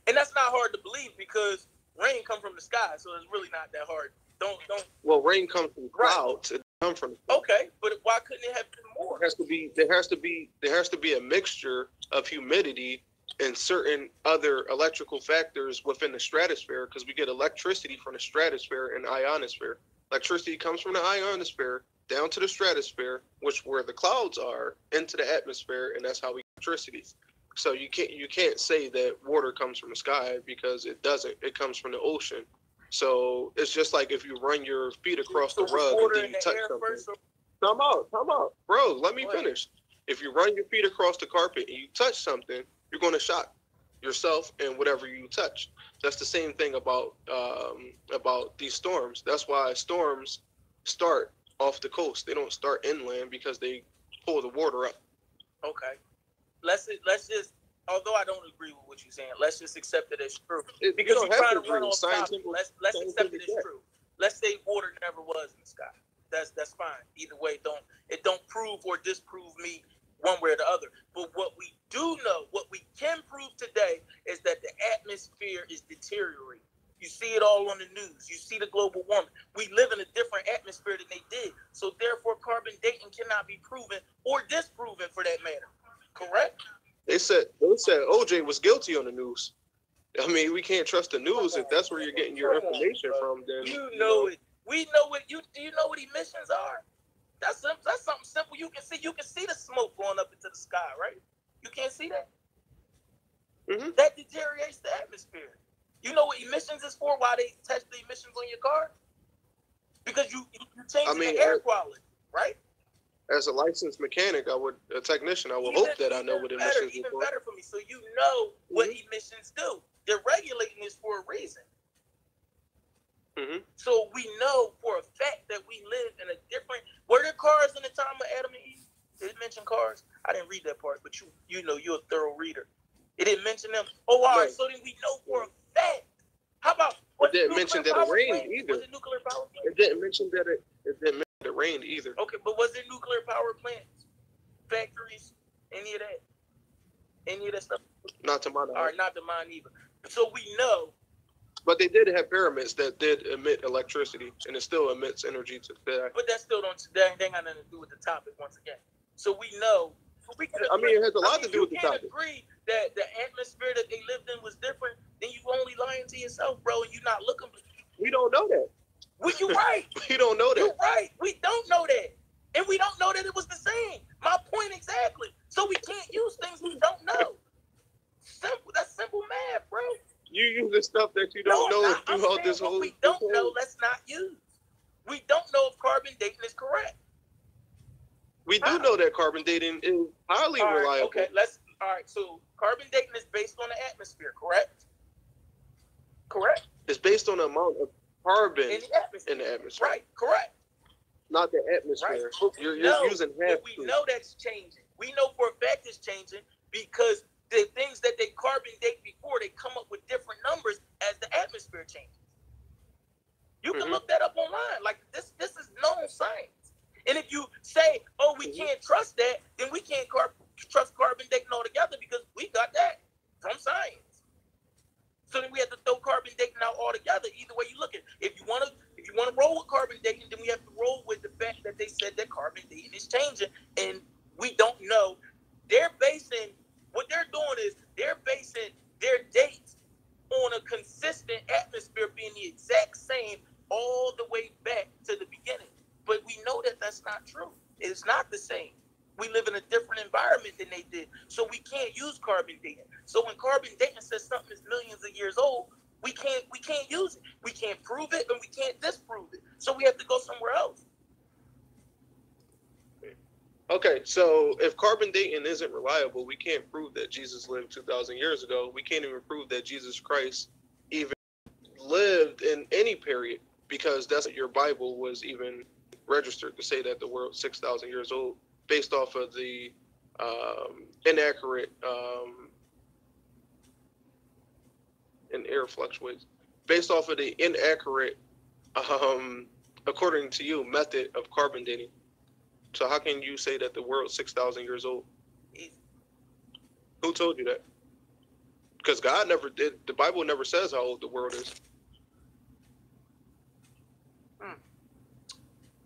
And that's not hard to believe because rain comes from the sky, so it's really not that hard. Don't. Well, rain comes from clouds. It comes from. Okay, but why couldn't it have been more? There has to be a mixture of humidity and certain other electrical factors within the stratosphere, because we get electricity from the stratosphere and ionosphere. Electricity comes from the ionosphere down to the stratosphere, where the clouds are, into the atmosphere, and that's how we get electricity. So you can't say that water comes from the sky, because it doesn't. It comes from the ocean. So it's just like if you run your feet across the rug and then you touch something. Time out. Bro, let me finish. If you run your feet across the carpet and you touch something, you're going to shock yourself and whatever you touch. That's the same thing about these storms. That's why storms start off the coast. They don't start inland because they pull the water up. Okay. Let's just, although I don't agree with what you're saying, let's just accept it as true. Because you're trying to run off topic. Let's accept it as true. Let's say water never was in the sky. That's fine. Either way, it don't prove or disprove me one way or the other. But what we do know, what we can prove today, is that the atmosphere is deteriorating. You see it all on the news. You see the global warming. We live in a different atmosphere than they did. So therefore, carbon dating cannot be proven or disproven for that matter. Correct? They said OJ was guilty on the news. I mean, we can't trust the news if that's where you're getting your information from. Then you know it. We know it. Do you know what emissions are? That's something simple. You can see the smoke going up into the sky, right? You can't see that. Mm-hmm. That deteriorates the atmosphere. You know what emissions is for? Why they test the emissions on your car? Because you change the air quality, right? As a licensed mechanic, a technician, I would hope that I know what emissions are for. Even better for me. So you know what emissions do. They're regulating this for a reason. Mm-hmm. So we know for a fact that we live in a different. Were there cars in the time of Adam and Eve? Did it mention cars? I didn't read that part, but you know you're a thorough reader. It didn't mention them. Oh, all right. So then we know for a fact. How about? It didn't mention that it rained either. Was it nuclear power plant? It didn't mention that it didn't mention that it rained either. Okay, but was there nuclear power plants, factories, any of that stuff? Not to my knowledge. All right, not to mine either. So we know But they did have pyramids that did emit electricity, and it still emits energy to today. But that still ain't got nothing to do with the topic once again. So we know. We can agree, it has a lot to do with the topic. You can't agree that the atmosphere that they lived in was different. Then you only lying to yourself, bro, and you're not looking. We don't know that. You're right. We don't know that. You're right. We don't know that. And we don't know that it was the same. My point exactly. So we can't use things we don't know. Simple. That's simple math, bro. You use the stuff that you don't know throughout this whole. We don't know. Let's not use. We don't know if carbon dating is correct. We do know that carbon dating is highly reliable. Okay. All right. So carbon dating is based on the atmosphere, correct? Correct. It's based on the amount of carbon in the atmosphere. Right. Correct. Not the atmosphere. Right. You're using half. We know that's changing. We know for a fact it's changing because the things that they carbon date before, they come up with different numbers as the atmosphere changes. You can look that up online. Like this is known science. And if you say, "Oh, we can't trust that," then we can't trust carbon dating altogether because we got that from science. So then we have to throw carbon dating out altogether. Either way you look at it. If you want to roll with carbon dating, then we have to roll with the fact that they said that carbon dating is changing, and we don't know. What they're doing is they're basing their dates on a consistent atmosphere being the exact same all the way back to the beginning. But we know that that's not true. It's not the same. We live in a different environment than they did. So we can't use carbon dating. So when carbon dating says something is millions of years old, we can't use it. We can't prove it and we can't disprove it. So we have to go somewhere else. Okay, so if carbon dating isn't reliable, we can't prove that Jesus lived 2,000 years ago. We can't even prove that Jesus Christ even lived in any period, because that's what your Bible was even registered to say, that the world's 6,000 years old, based off of the inaccurate and air fluctuates, based off of the inaccurate, according to you, method of carbon dating. So how can you say that the world's 6,000 years old? Who told you that? Because God never did. The Bible never says how old the world is.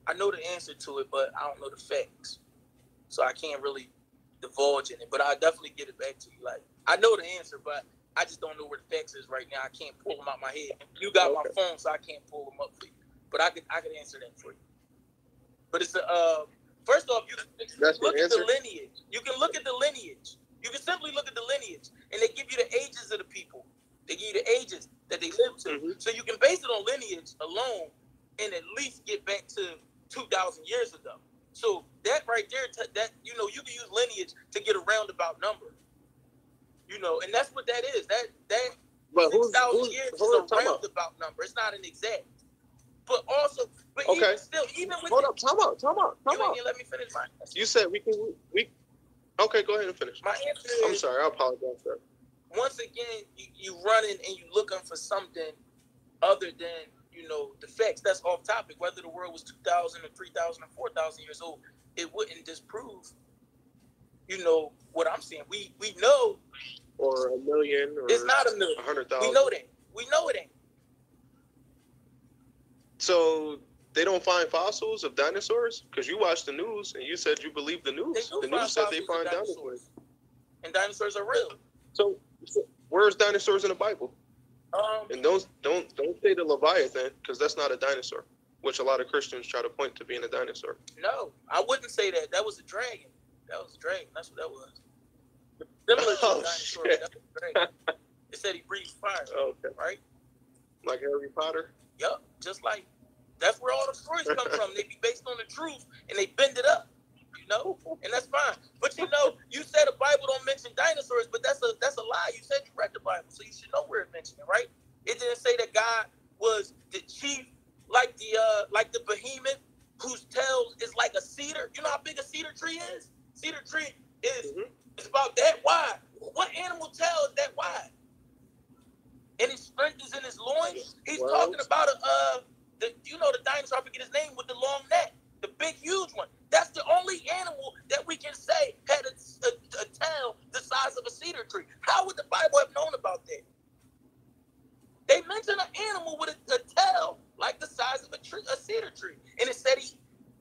I know the answer to it, but I don't know the facts. So I can't really divulge in it. But I'll definitely get it back to you. Like, I know the answer, but I just don't know where the facts is right now. I can't pull them out my head. You got my phone, so I can't pull them up for you. But I could answer that for you. But it's first off, you can look at the lineage. You can look at the lineage. You can simply look at the lineage, and they give you the ages of the people. They give you the ages that they lived to. So you can base it on lineage alone, and at least get back to 2,000 years ago. So that right there, you can use lineage to get a roundabout number. And that's what that is. That 6,000 years is a roundabout number. It's not an exact. But also, okay. Even with hold up, time out. You let me finish my answer. You said we can. Okay, go ahead and finish. My answer is, I'm sorry, I apologize, sir. Once again, you running and you looking for something other than the facts. That's off topic. Whether the world was 2,000 or 3,000 or 4,000 years old, it wouldn't disprove. What I'm saying. We know. Or a million. Or it's not a million. 100,000. We know that. We know it ain't. So they don't find fossils of dinosaurs? Because you watch the news and you said you believe the news. The news said they find dinosaurs. And dinosaurs are real. So where's dinosaurs in the Bible? And don't say the Leviathan, because that's not a dinosaur, which a lot of Christians try to point to being a dinosaur. No, I wouldn't say that. That was a dragon. That's what that was. Similar to a dinosaur. That was a dragon. It said he breathed fire. Okay. Right? Like Harry Potter? Yup. Just like, that's where all the stories come from. They be based on the truth, and they bend it up. And that's fine. But you said the Bible don't mention dinosaurs, but that's a lie. You said you read the Bible, so you should know where it mentioned it, right? It didn't say that God was the chief, like the behemoth, whose tail is like a cedar. You know how big a cedar tree is? Cedar tree is it's about that wide. What animal tail is that wide? And his strength is in his loins. He's talking about the dinosaur, I forget his name, with the long neck, the big, huge one. That's the only animal that we can say had a tail the size of a cedar tree. How would the Bible have known about that? They mention an animal with a tail like the size of a cedar tree. And it said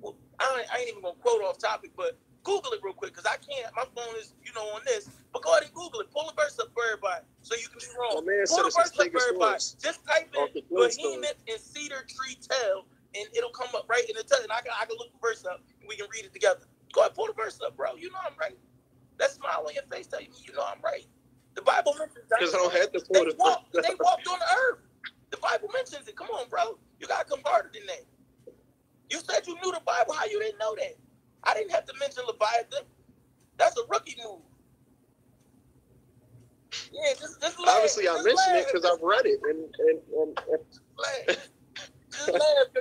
well, I ain't even gonna quote off topic, but Google it real quick because I can't. My phone is, on this. But go ahead and Google it. Pull the verse up for everybody so you can be wrong. Pull the verse up for everybody. Just type in behemoth and cedar tree tail, and it'll come up right in the text. And I can look the verse up and we can read it together. Go ahead, pull the verse up, bro. You know I'm right. That smile on your face tell you I'm right. The Bible mentions that. Because I don't have to pull they walked on the earth. The Bible mentions it. Come on, bro. You gotta come harder than that. You said you knew the Bible. How you didn't know that? I didn't have to mention Leviathan. That's a rookie move. Yeah, just laugh. Obviously, I mentioned it because I've read it,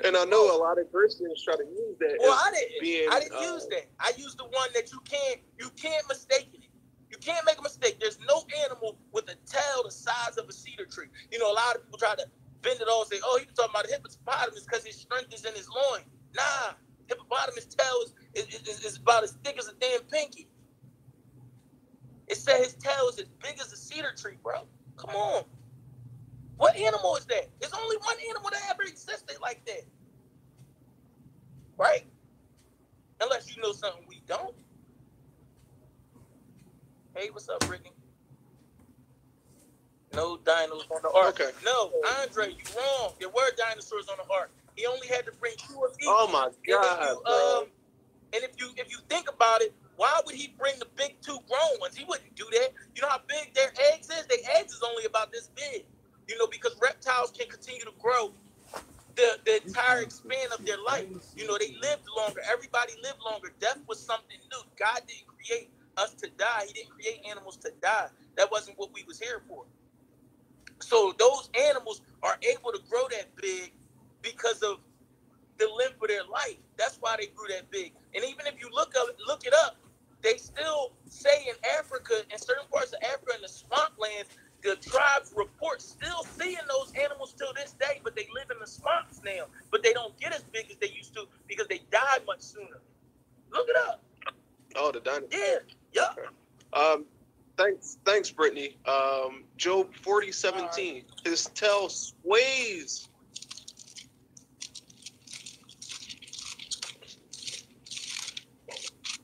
and I know a lot of Christians try to use that. Well, I didn't use that. I used the one that you can't mistake it. You can't make a mistake. There's no animal with a tail the size of a cedar tree. A lot of people try to bend it all and say, "Oh, he's talking about a hippopotamus because his strength is in his loin." Nah, hippopotamus tail is about as thick as a damn pinky. It said his tail is as big as a cedar tree, bro. Come on. What animal is that? There's only one animal that ever existed like that. Right? Unless you know something we don't. Hey, what's up, Brittany? No dinos on the ark. Okay. No, Andre, you wrong. There were dinosaurs on the ark. He only had to bring 2 of each. Oh my God. And if you think about it, why would he bring the big 2 grown ones? He wouldn't do that. You know how big their eggs is? Their eggs is only about this big. Because reptiles can continue to grow the entire span of their life. They lived longer. Everybody lived longer. Death was something new. God didn't create us to die. He didn't create animals to die. That wasn't what we was here for. So those animals are able to grow that big because of the length of their life. That's why they grew that big. And even if you look it up, they still say in Africa, in certain parts of Africa, in the swamplands, the tribes report still seeing those animals till this day, but they live in the swamps now. But they don't get as big as they used to because they died much sooner. Look it up. Oh, the dinosaurs. Yeah. Okay. Thanks, Brittany. Job 40:17. His tail sways.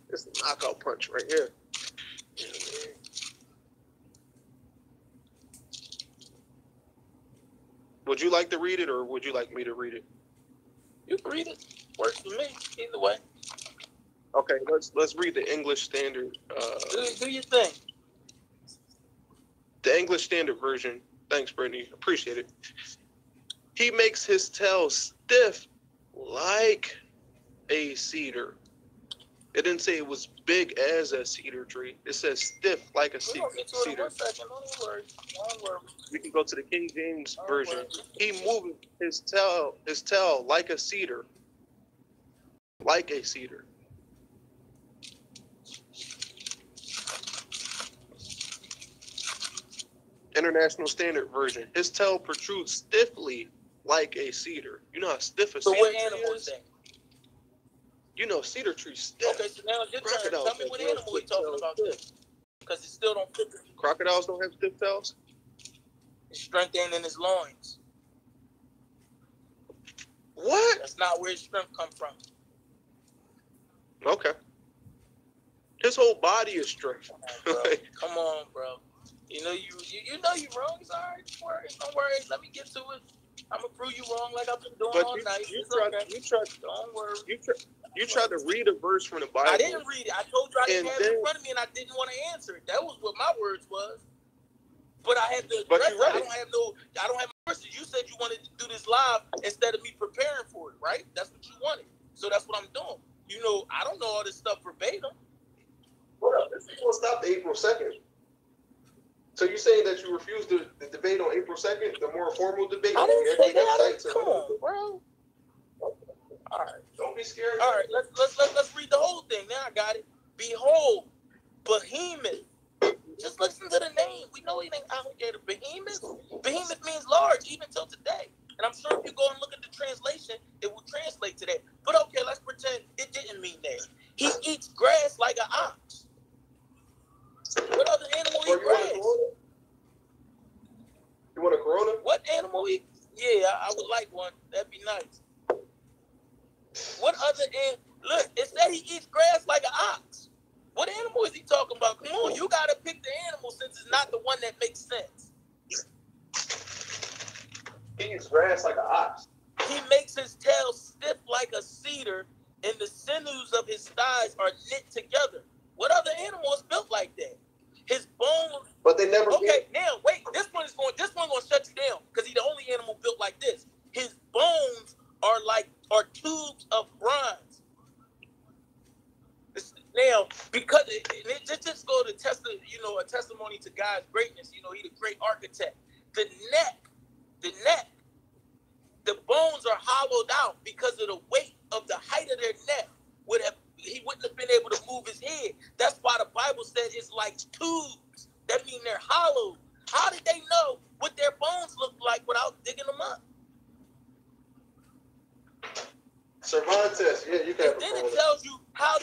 It's a knockout punch right here. Would you like to read it, or would you like me to read it? You can read it. Works for me. Either way. Okay, let's read the English Standard. Do your thing. The English Standard Version. Thanks, Brittany. Appreciate it. He makes his tail stiff like a cedar. It didn't say it was big as a cedar tree. It says stiff like a cedar. Don't worry. We can go to the King James Version. He moved his tail like a cedar. Like a cedar. International Standard Version. His tail protrudes stiffly like a cedar. You know how stiff a cedar tree is? So what animal is that? Cedar tree stiff. Okay, so now your turn. Tell me what animal we're talking about this. Because it still don't fit. Crocodiles don't have stiff tails? His strength ain't in his loins. What? That's not where his strength come from. Okay. His whole body is strength. Come on, bro. You know you wrong. It's all right. Don't worry. Let me get to it. I'm gonna prove you wrong like I've been doing all night. Don't worry. You tried to read a verse from the Bible. I didn't read it. I told you I didn't have it in front of me, and I didn't want to answer it. That was what my words was. But I had to address it. I don't have my verses. You said you wanted to do this live instead of me preparing for it, right? That's what you wanted. So that's what I'm doing. I don't know all this stuff verbatim. Well, this is gonna stop April 2nd. So you're saying that you refused the debate on April 2nd, the more formal debate? I didn't say that. Come on, bro. All right. Don't be scared. All right, let's read the whole thing. Now I got it. Behold, behemoth. Just listen to the name. We know it ain't alligator. Behemoth. Behemoth means large, even till today. And I'm sure if you go and look at the translation, it will translate to that. But okay, let's pretend it didn't mean that. He eats grass like an ox. What other animal eats grass? You want a Corona? What animal eats? Yeah, I would like one. That'd be nice. What other look, it said he eats grass like an ox. What animal is he talking about? Come on, you gotta pick the animal since it's not the one that makes sense. He eats grass like an ox. He makes his tail stiff like a cedar, and the sinews of his thighs are knit together. What other animal is built like that? His bones. But they never. Okay, now wait. This one gonna shut you down because he's the only animal built like this. His bones are tubes of bronze. Now, because it just go to a testimony to God's greatness. You know, he's a great architect. The bones are hollowed out because of the weight of the height of their neck. He wouldn't have been able to move his head. That's why the Bible said it's like tubes. That means they're hollow. How did they know what their bones look like without digging them up? Cervantes, yeah, you can. And then it tells you how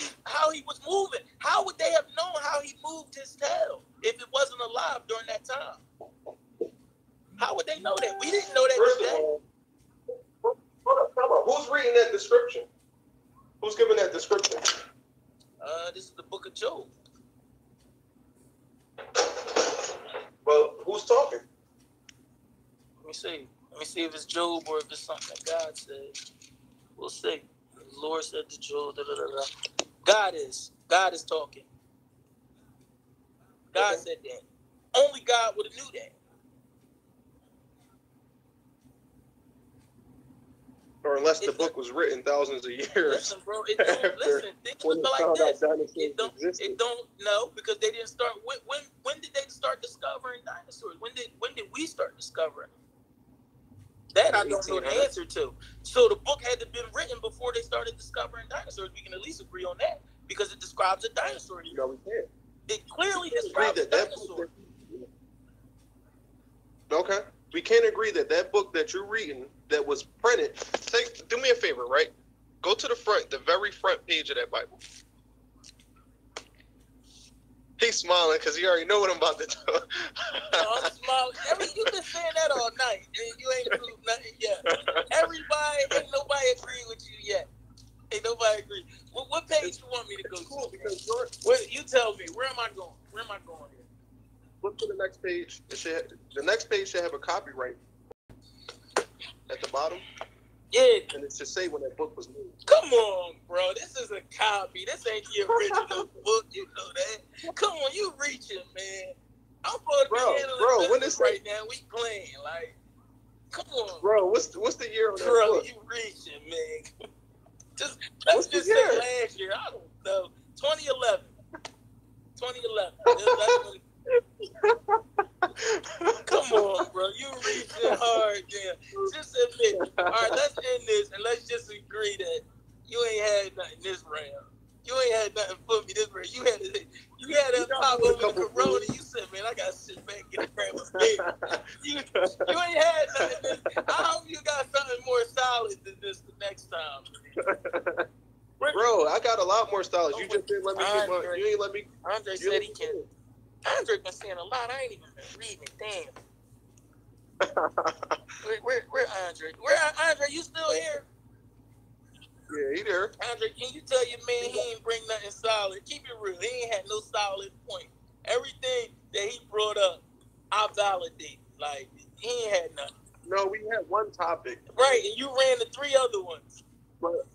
he was moving. How would they have known how he moved his tail if it wasn't alive during that time? How would they know that? We didn't know that. First of all, hold up. Who's reading that description? Who's giving that description? This is the book of Job. Well, who's talking? Let me see. Let me see if it's Job or if it's something that God said. We'll see. The Lord said to Job, da, da, da, da. God is talking. God said that. Only God would have knew that. Or unless the book was written thousands of years. Listen, bro, it don't listen. Think about like this. It don't no, because they didn't start. When did they start discovering dinosaurs? When did we start discovering? That I don't know the answer to. So the book had to have been written before they started discovering dinosaurs. We can at least agree on that because it describes a dinosaur. No, we can't. It clearly describes a dinosaur. Okay. We can't agree that book that you're reading that was printed. Do me a favor, right? Go to the very front page of that Bible. He's smiling because he already know what I'm about to do. No, I'm smiling. You've been saying that all night, and you ain't proved nothing yet. Ain't nobody agree with you yet. Ain't nobody agree. What page you want me to go to? Because you tell me. Where am I going? Where am I going here? Look to the next page. The next page should have a copyright at the bottom. Yeah. And it should say when that book was made. Come on, bro. This is a copy. This ain't the original book. You know that. Come on, you reaching, man. I'm supposed to be handling when this right now. We playing. Like, come on. Bro, what's the year on that bro, book? You reaching, man. Let's just say last year. I don't know. 2011. 2011. That's when, come on, bro. You reaching hard, yeah. Just admit. All right, let's end this and let's just agree that you ain't had nothing this round. You ain't had nothing for me this round. You had to pop over the Corona. You said, man, I gotta sit back and grab a beer. You ain't had nothing. I hope you got something more solid than this the next time. Bro, I got a lot more styles. You just didn't let me get my. You ain't let me. Andre said he can. Andre been saying a lot. I ain't even been reading it. Damn. Where Andre? Andre? You still here? Yeah, he there. Andre, can you tell your man he ain't bring nothing solid? Keep it real. He ain't had no solid point. Everything that he brought up, I validate. Like, he ain't had nothing. No, we had one topic. Right, and you ran the 3 other ones. But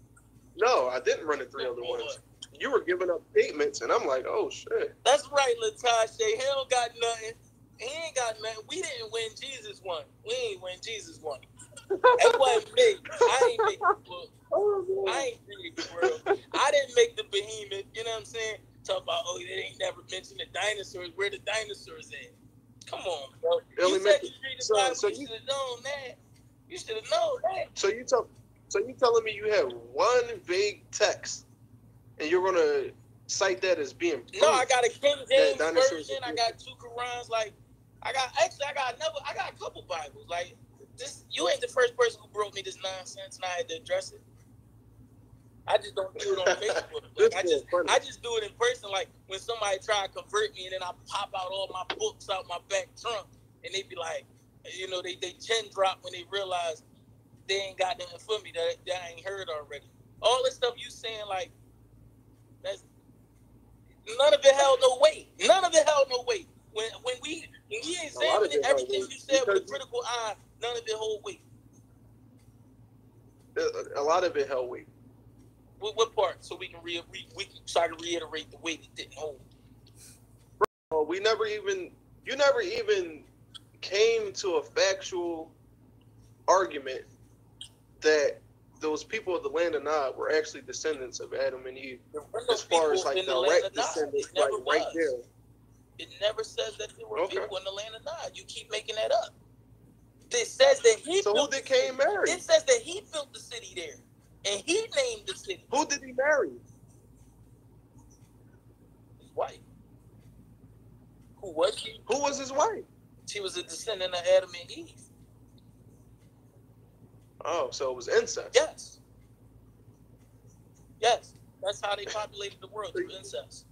no, I didn't run the 3 other ones. You were giving up statements, and I'm like, oh, shit. That's right, Latasha. He don't got nothing. He ain't got nothing. We didn't win. Jesus won. We ain't win. Jesus won. That wasn't me. I ain't make the book. I ain't make the world. I didn't make the behemoth. You know what I'm saying? Talk about, oh, they ain't never mentioned the dinosaurs. Where the dinosaurs at? Come on, bro. You said you read the Bible. You should have known that. You should have known that. So you telling me you have one vague text, and you're gonna cite that as being proof? No, I got a King James version. I got 2 Qurans. Like, I got a couple Bibles. Like, this, you ain't the first person who brought me this nonsense, and I had to address it. I just don't do it on Facebook. Like, I just do it in person. Like, when somebody try to convert me, and then I pop out all my books out my back trunk, and they be like, You know, they chin drop when they realize they ain't got nothing for me that I ain't heard already. All this stuff you saying, like, that's none of it held no weight. None of it held no weight. When we examined everything you said with a critical eye, none of it hold weight. A lot of it held weight. What part? So we can try to reiterate the weight it didn't hold. Bro, you never even came to a factual argument that those people of the land of Nod were actually descendants of Adam and Eve. As far as like direct descendants, like right there. It never says that there were people in the land of Nod. You keep making that up. It says that he. So who did Cain marry? It says that he built the city there, and he named the city. Who did he marry? His wife. Who was she? Who was his wife? She was a descendant of Adam and Eve. Oh, so it was incest. Yes. Yes. That's how they populated the world, through incest.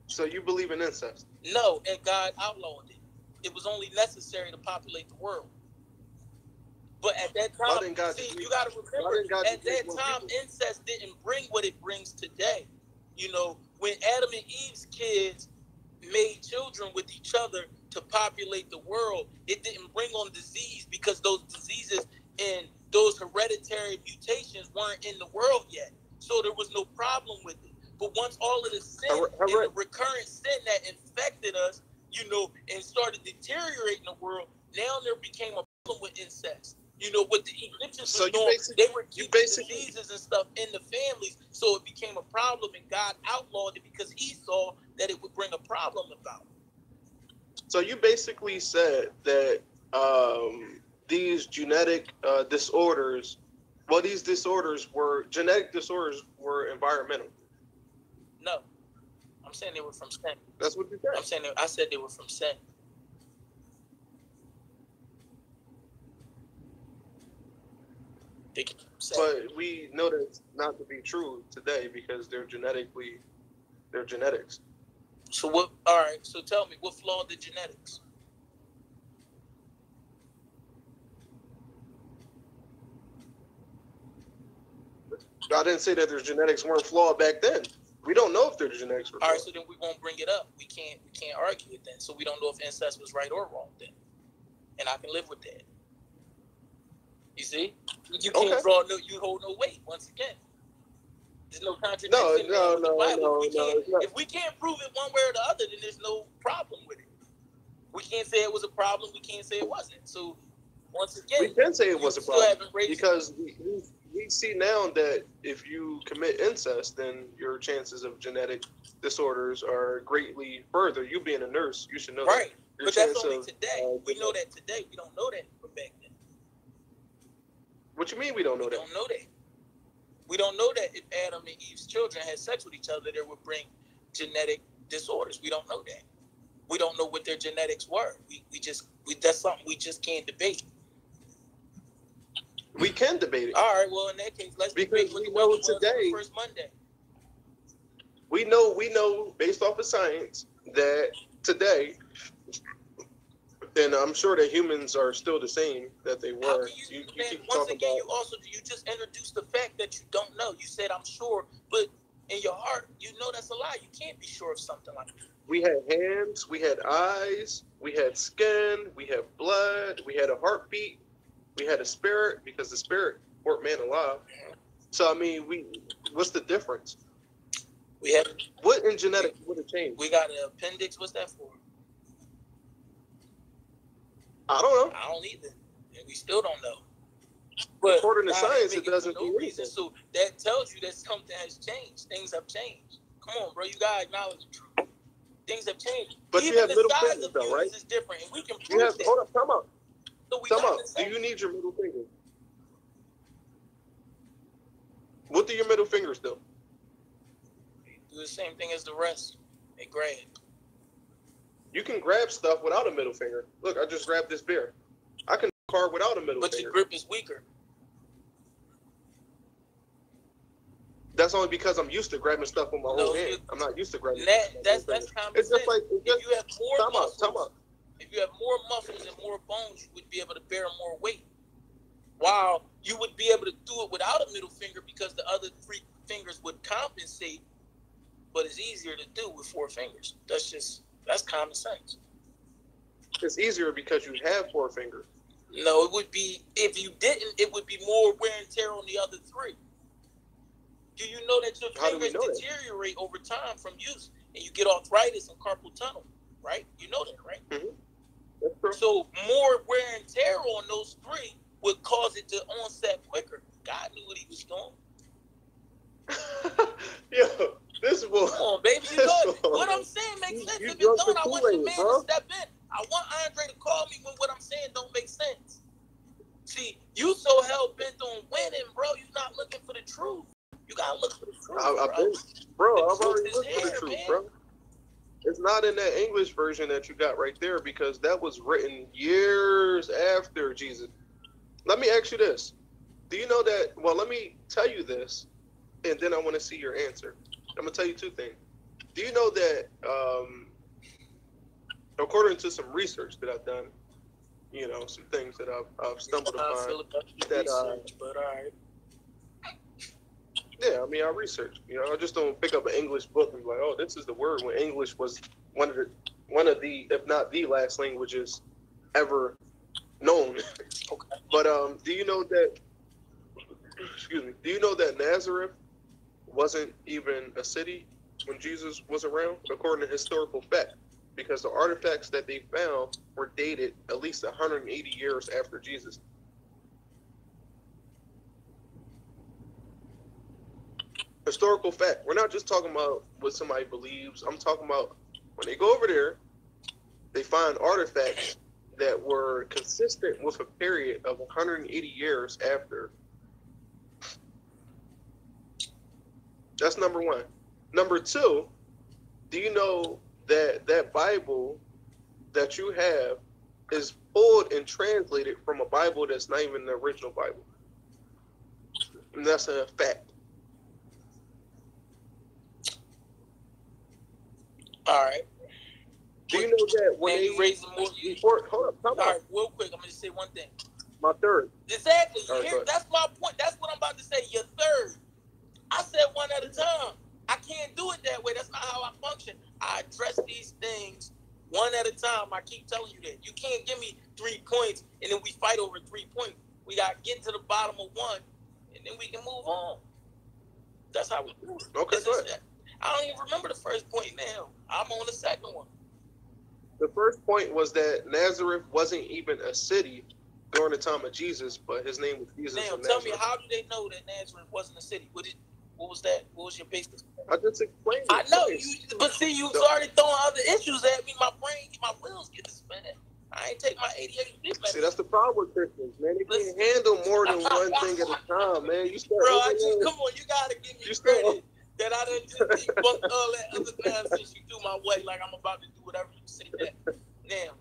So you believe in incest? No, and God outlawed it. It was only necessary to populate the world. But at that time, you got to remember, at that time, incest didn't bring what it brings today. You know, when Adam and Eve's kids made children with each other to populate the world, it didn't bring on disease because those diseases and those hereditary mutations weren't in the world yet. So there was no problem with it. But once all of the sin and the recurrent sin that infected us, you know, and started deteriorating the world, now there became a problem with incest. You know, what the Egyptians were doing, they were keeping diseases and stuff in the families, so it became a problem, and God outlawed it because he saw that it would bring a problem about. So you basically said that these genetic disorders, these genetic disorders were environmental. No, I'm saying they were from sin. That's what you said. I said they were from sin. But we know that's not to be true today because they're genetics. So what? All right. So tell me, what flawed the genetics? I didn't say that their genetics weren't flawed back then. We don't know if their genetics were flawed. All right. So then we won't bring it up. We can't argue it then. So we don't know if incest was right or wrong then, and I can live with that. You see, you can't draw you hold no weight. Once again, there's no contradiction. No. If we can't prove it one way or the other, then there's no problem with it. We can't say it was a problem. We can't say it wasn't. So once again, we can say it was a problem because we see now that if you commit incest, then your chances of genetic disorders are greatly further. You being a nurse, you should know that. Right, but that's only today. We know that today. We don't know that from back then. What you mean we don't know that? We don't know that. We don't know that if Adam and Eve's children had sex with each other, they would bring genetic disorders. We don't know that. We don't know what their genetics were. That's something we just can't debate. We can debate it. All right. Well, in that case, let's debate what the weather was on the first Monday. We know based off of science that today, and I'm sure that humans are still the same that they were. You just introduced the fact that you don't know. You said I'm sure, but in your heart, you know that's a lie. You can't be sure of something like that. We had hands, we had eyes, we had skin, we had blood, we had a heartbeat, we had a spirit because the spirit brought man alive. So I mean, what's the difference? What in genetics would have changed? We got an appendix. What's that for? I don't know. I don't either. And we still don't know. But according to science, it doesn't do reason. So that tells you that something has changed. Things have changed. Come on, bro. You gotta acknowledge the truth. Things have changed. But even you have the middle size fingers, of though, right? Is different, and we can prove that. Hold up, come up. So do you need your middle finger? What do your middle fingers do? Do the same thing as the rest. They grab. You can grab stuff without a middle finger. Look, I just grabbed this beer. I can carve without a middle finger. But your grip is weaker. That's only because I'm used to grabbing stuff with my whole hand. I'm not used to grabbing. That's common sense. It's just like if you have more muscles, If you have more muscles and more bones, you would be able to bear more weight. While you would be able to do it without a middle finger because the other 3 fingers would compensate, but it's easier to do with 4 fingers. That's common sense. It's easier because you have 4 fingers. No, it would be, if you didn't, it would be more wear and tear on the other 3. Do you know that your fingers deteriorate over time from use, and you get arthritis and carpal tunnel, right? You know that, right? Mm-hmm. That's true. So more wear and tear on those 3 would cause it to onset quicker. God knew what he was doing. Yo, this boy. Come on, baby. You know what I'm saying makes sense. If it don't, I want the man to step in. I want Andre to call me when what I'm saying don't make sense. See, you so hell bent on winning, bro. You're not looking for the truth. You gotta look for the truth, I've already looked for the truth, bro. It's not in that English version that you got right there because that was written years after Jesus. Let me ask you this. Do you know that, well, let me tell you this, and then I want to see your answer. I'm going to tell you 2 things. Do you know that, according to some research that I've done, you know, some things that I've stumbled upon. I feel about that, research, but all right. Yeah, I mean, I research. You know, I just don't pick up an English book and be like, oh, this is the word, when English was one of the, if not the last languages ever known. Okay. But do you know that? Excuse me. Do you know that Nazareth wasn't even a city when Jesus was around, according to historical fact? Because the artifacts that they found were dated at least 180 years after Jesus. Historical fact. We're not just talking about what somebody believes. I'm talking about when they go over there, they find artifacts that were consistent with a period of 180 years after. That's number 1. Number 2, do you know that that Bible that you have is pulled and translated from a Bible that's not even the original Bible? And that's a fact. All right. Do you know that when you raise more? Hold up, all right, real quick, I'm going to say one thing. My third. Exactly. Right, that's my point. That's what I'm about to say. Your third. I said one at a time. I can't do it that way. That's not how I function. I address these things one at a time. I keep telling you that. You can't give me 3 points and then we fight over 3 points. We got to get to the bottom of one and then we can move on. That's how we do it. Okay, good. I don't even remember the first point now. I'm on the second one. The first point was that Nazareth wasn't even a city during the time of Jesus, but his name was Jesus. Now, tell me, how do they know that Nazareth wasn't a city? What was that? What was your basis? I just explained it. I know, but see, you started throwing other issues at me. My brain, my wheels get to spinning. I ain't take my ADHD. See, that's the problem with Christians, man. They can't handle more than one thing at a time, man. You start. Bro, come on, you gotta give me credit that I done just debunked all that other nonsense you do my way, like I'm about to do whatever you say that. Now,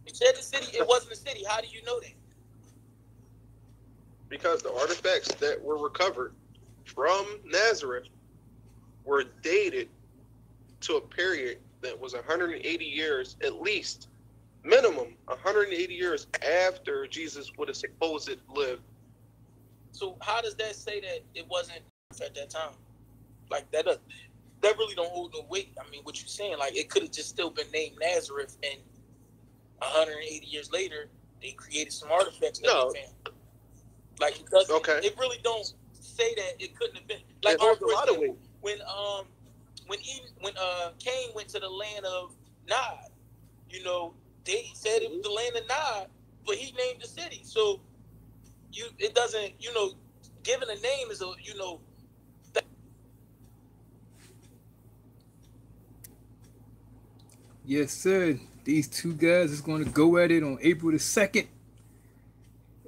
you said the city, it wasn't a city. How do you know that? Because the artifacts that were recovered from Nazareth were dated to a period that was 180 years, at least, minimum 180 years after Jesus would have supposed lived. So how does that say that it wasn't at that time? Like that really don't hold no weight. I mean, what you're saying, like it could have just still been named Nazareth, and 180 years later, they created some artifacts that they found. Like it doesn't. Okay. It really don't say that it couldn't have been. Like it holds a lot of weight. When Cain went to the land of Nod, you know, they said it was the land of Nod, but he named the city. So it doesn't, you know, giving a name is a, you know. Yes, sir. These 2 guys is going to go at it on April the 2nd.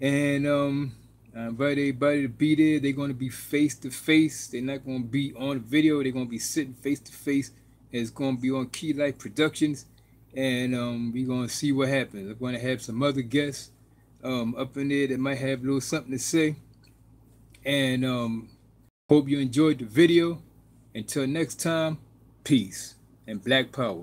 And I invite everybody to be there. They're going to be face to face. They're not going to be on video. They're going to be sitting face to face. It's going to be on Key Life Productions. And we're going to see what happens. I'm going to have some other guests up in there that might have a little something to say. And hope you enjoyed the video. Until next time, peace and Black Power.